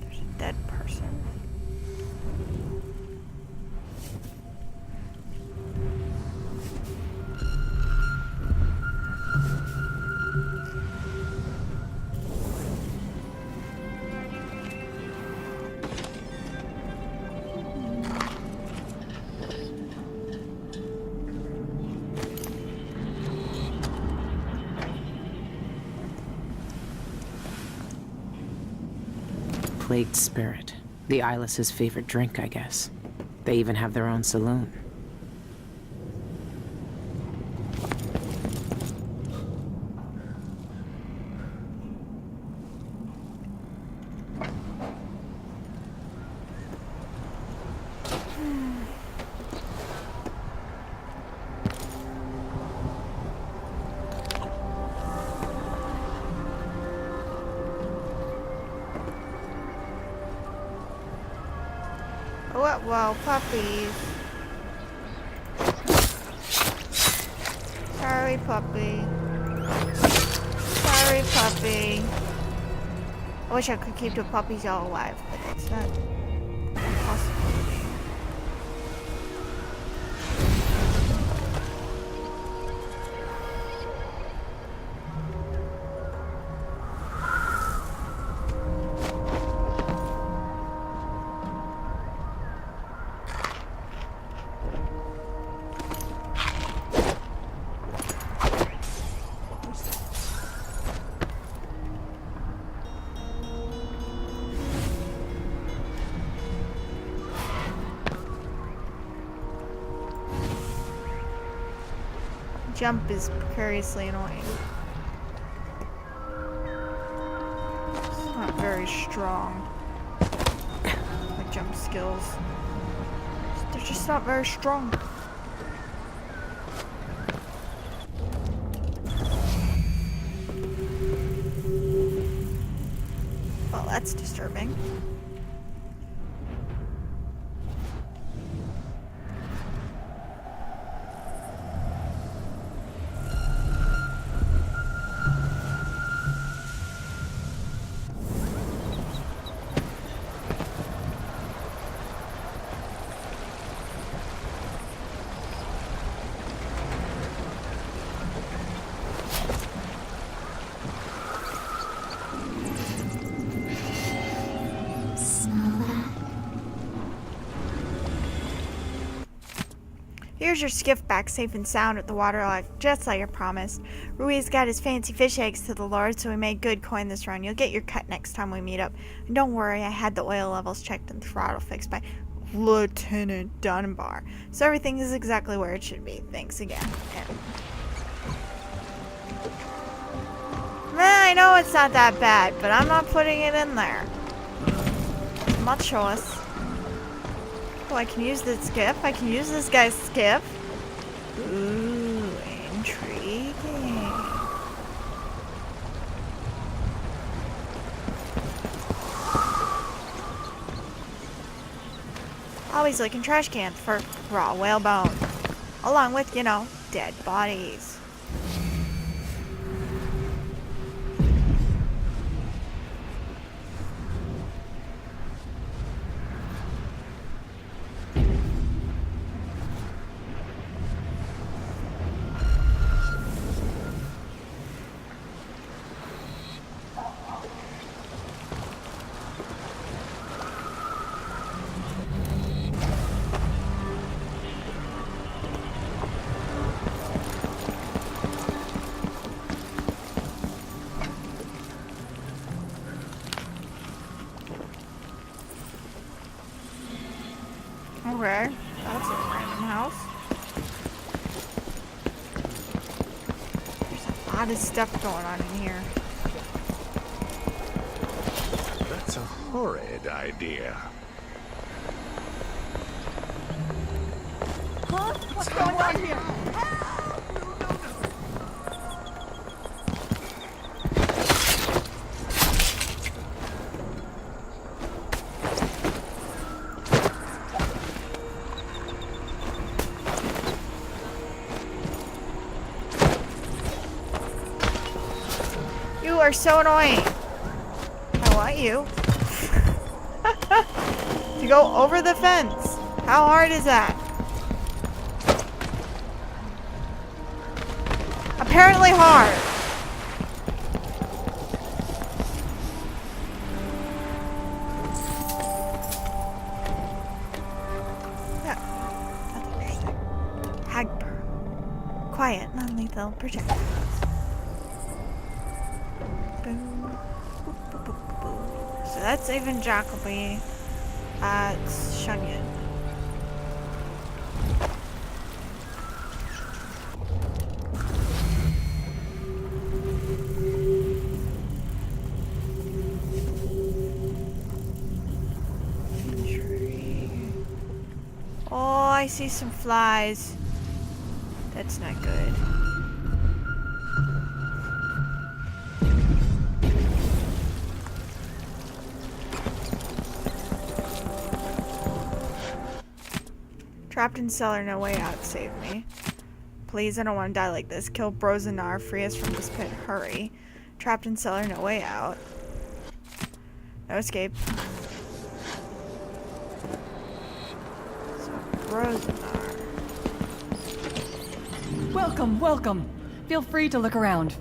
There's a dead person. Plagued spirit. The eyeless's favorite drink, I guess. They even have their own saloon. What? Whoa, puppies. Sorry, puppy. Sorry, puppy. I wish I could keep the puppies all alive, but it's not possible. Jump is precariously annoying. It's not very strong. My jump skills. They're just not very strong. Well, that's disturbing. Here's your skiff back safe and sound at the waterlock, just like I promised. Ruiz got his fancy fish eggs to the Lord, so we made good coin this run. You'll get your cut next time we meet up. And don't worry, I had the oil levels checked and throttle fixed by Lieutenant Dunbar. So everything is exactly where it should be. Thanks again. I know it's not that bad, but I'm not putting it in there. Much choice. Oh, I can use this skiff. I can use this guy's skiff. Ooh, intriguing. Always looking trash cans for raw whale bone. Along with, you know, dead bodies. Okay, that's a random house. There's a lot of stuff going on in here. That's a horrid idea. Huh? What's going on here? You are so annoying. I want you to go over the fence. How hard is that? Apparently hard. Yeah, that's interesting. Hagper. Quiet, non-lethal projectiles. So that's even Jacoby at Shunyan. Oh, I see some flies. That's not good. Trapped in cellar, no way out. Save me. Please, I don't want to die like this. Kill Brozanar, free us from this pit. Hurry. Trapped in cellar, no way out. No escape. So, Brozanar. Welcome, welcome. Feel free to look around.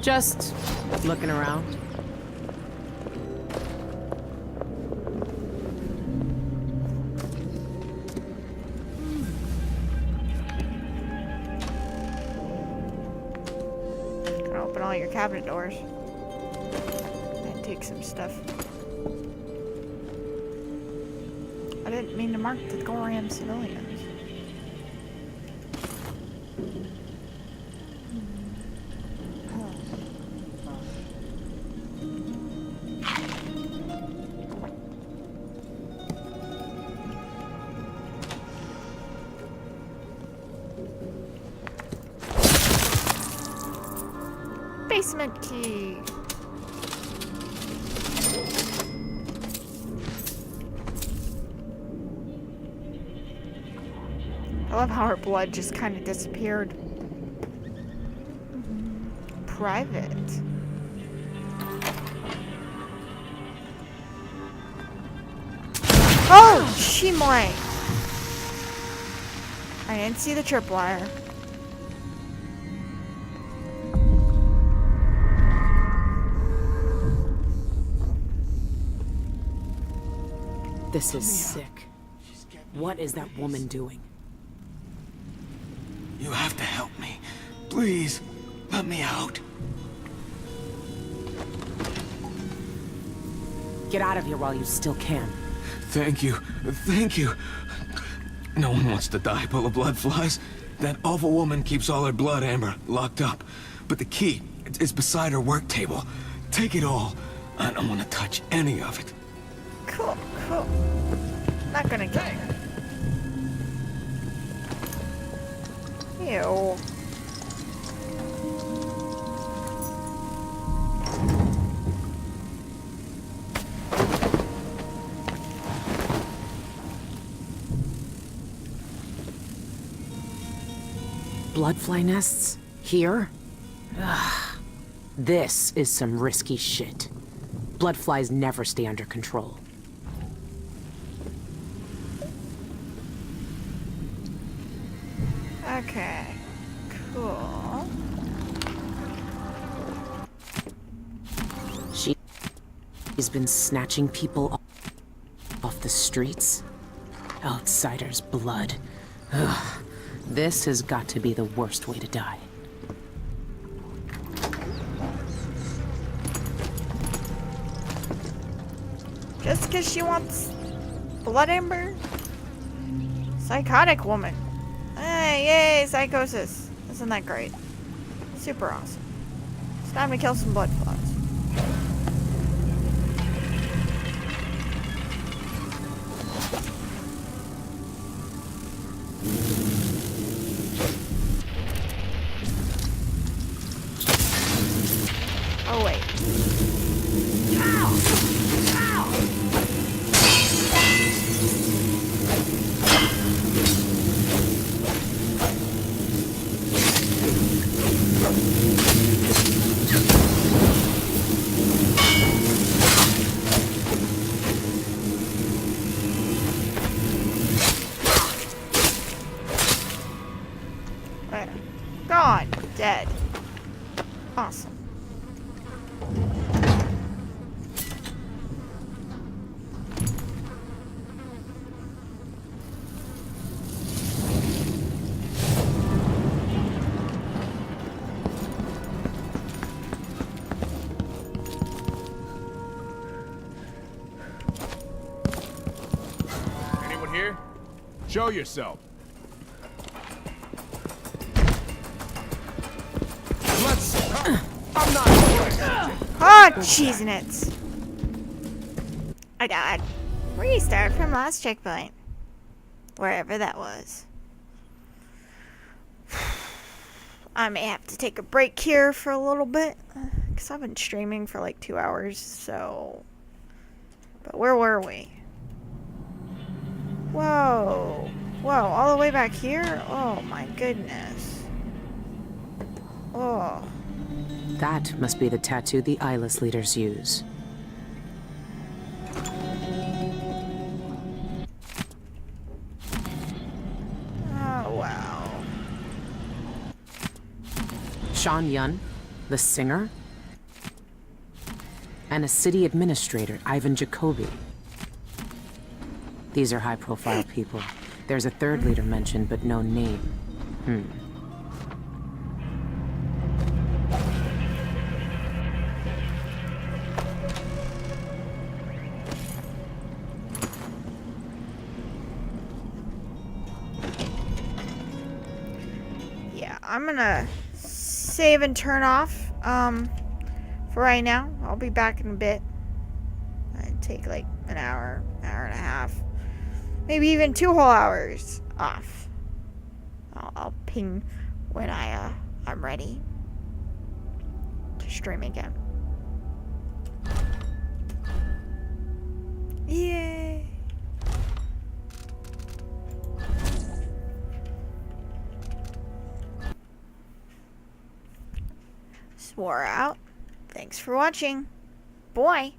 Just looking around. Gonna open all your cabinet doors. And take some stuff. I didn't mean to mark the Goram civilians. Basement key. I love how her blood just kind of disappeared. Private. Oh, Shimoi. I didn't see the tripwire. This is sick. What is that woman doing? You have to help me. Please, let me out. Get out of here while you still can. Thank you. Thank you. No one wants to die full of blood flies. That awful woman keeps all her blood amber locked up. But the key is beside her work table. Take it all. I don't want to touch any of it. Cool, cool. Not gonna kill her. Ew. Bloodfly nests? Here? Ugh. This is some risky shit. Bloodflies never stay under control. Okay. Cool. She's been snatching people off the streets. Outsiders' blood. Ugh. This has got to be the worst way to die. Just because she wants blood amber? Psychotic woman. Hey, yay, psychosis. Isn't that great? Super awesome. It's time to kill some blood flies. Oh, wait. There. Gone. Dead. Awesome. Anyone here? Show yourself. I'm not Oh, cheese nits. I died. Restart from last checkpoint. Wherever that was. I may have to take a break here for a little bit. Because I've been streaming for like 2 hours, so... But where were we? Whoa. Whoa, all the way back here? Oh my goodness. Oh. That must be the tattoo the eyeless leaders use. Oh, wow. Sean Yun, the singer, and a city administrator, Ivan Jacoby. These are high-profile people. There's a third leader mentioned, but no name. Yeah, I'm gonna save and turn off, for right now. I'll be back in a bit. I'd take like an hour, hour and a half. Maybe even 2 whole hours off. I'll ping when I'm ready to stream again. Yay! Swore out. Thanks for watching. Boy.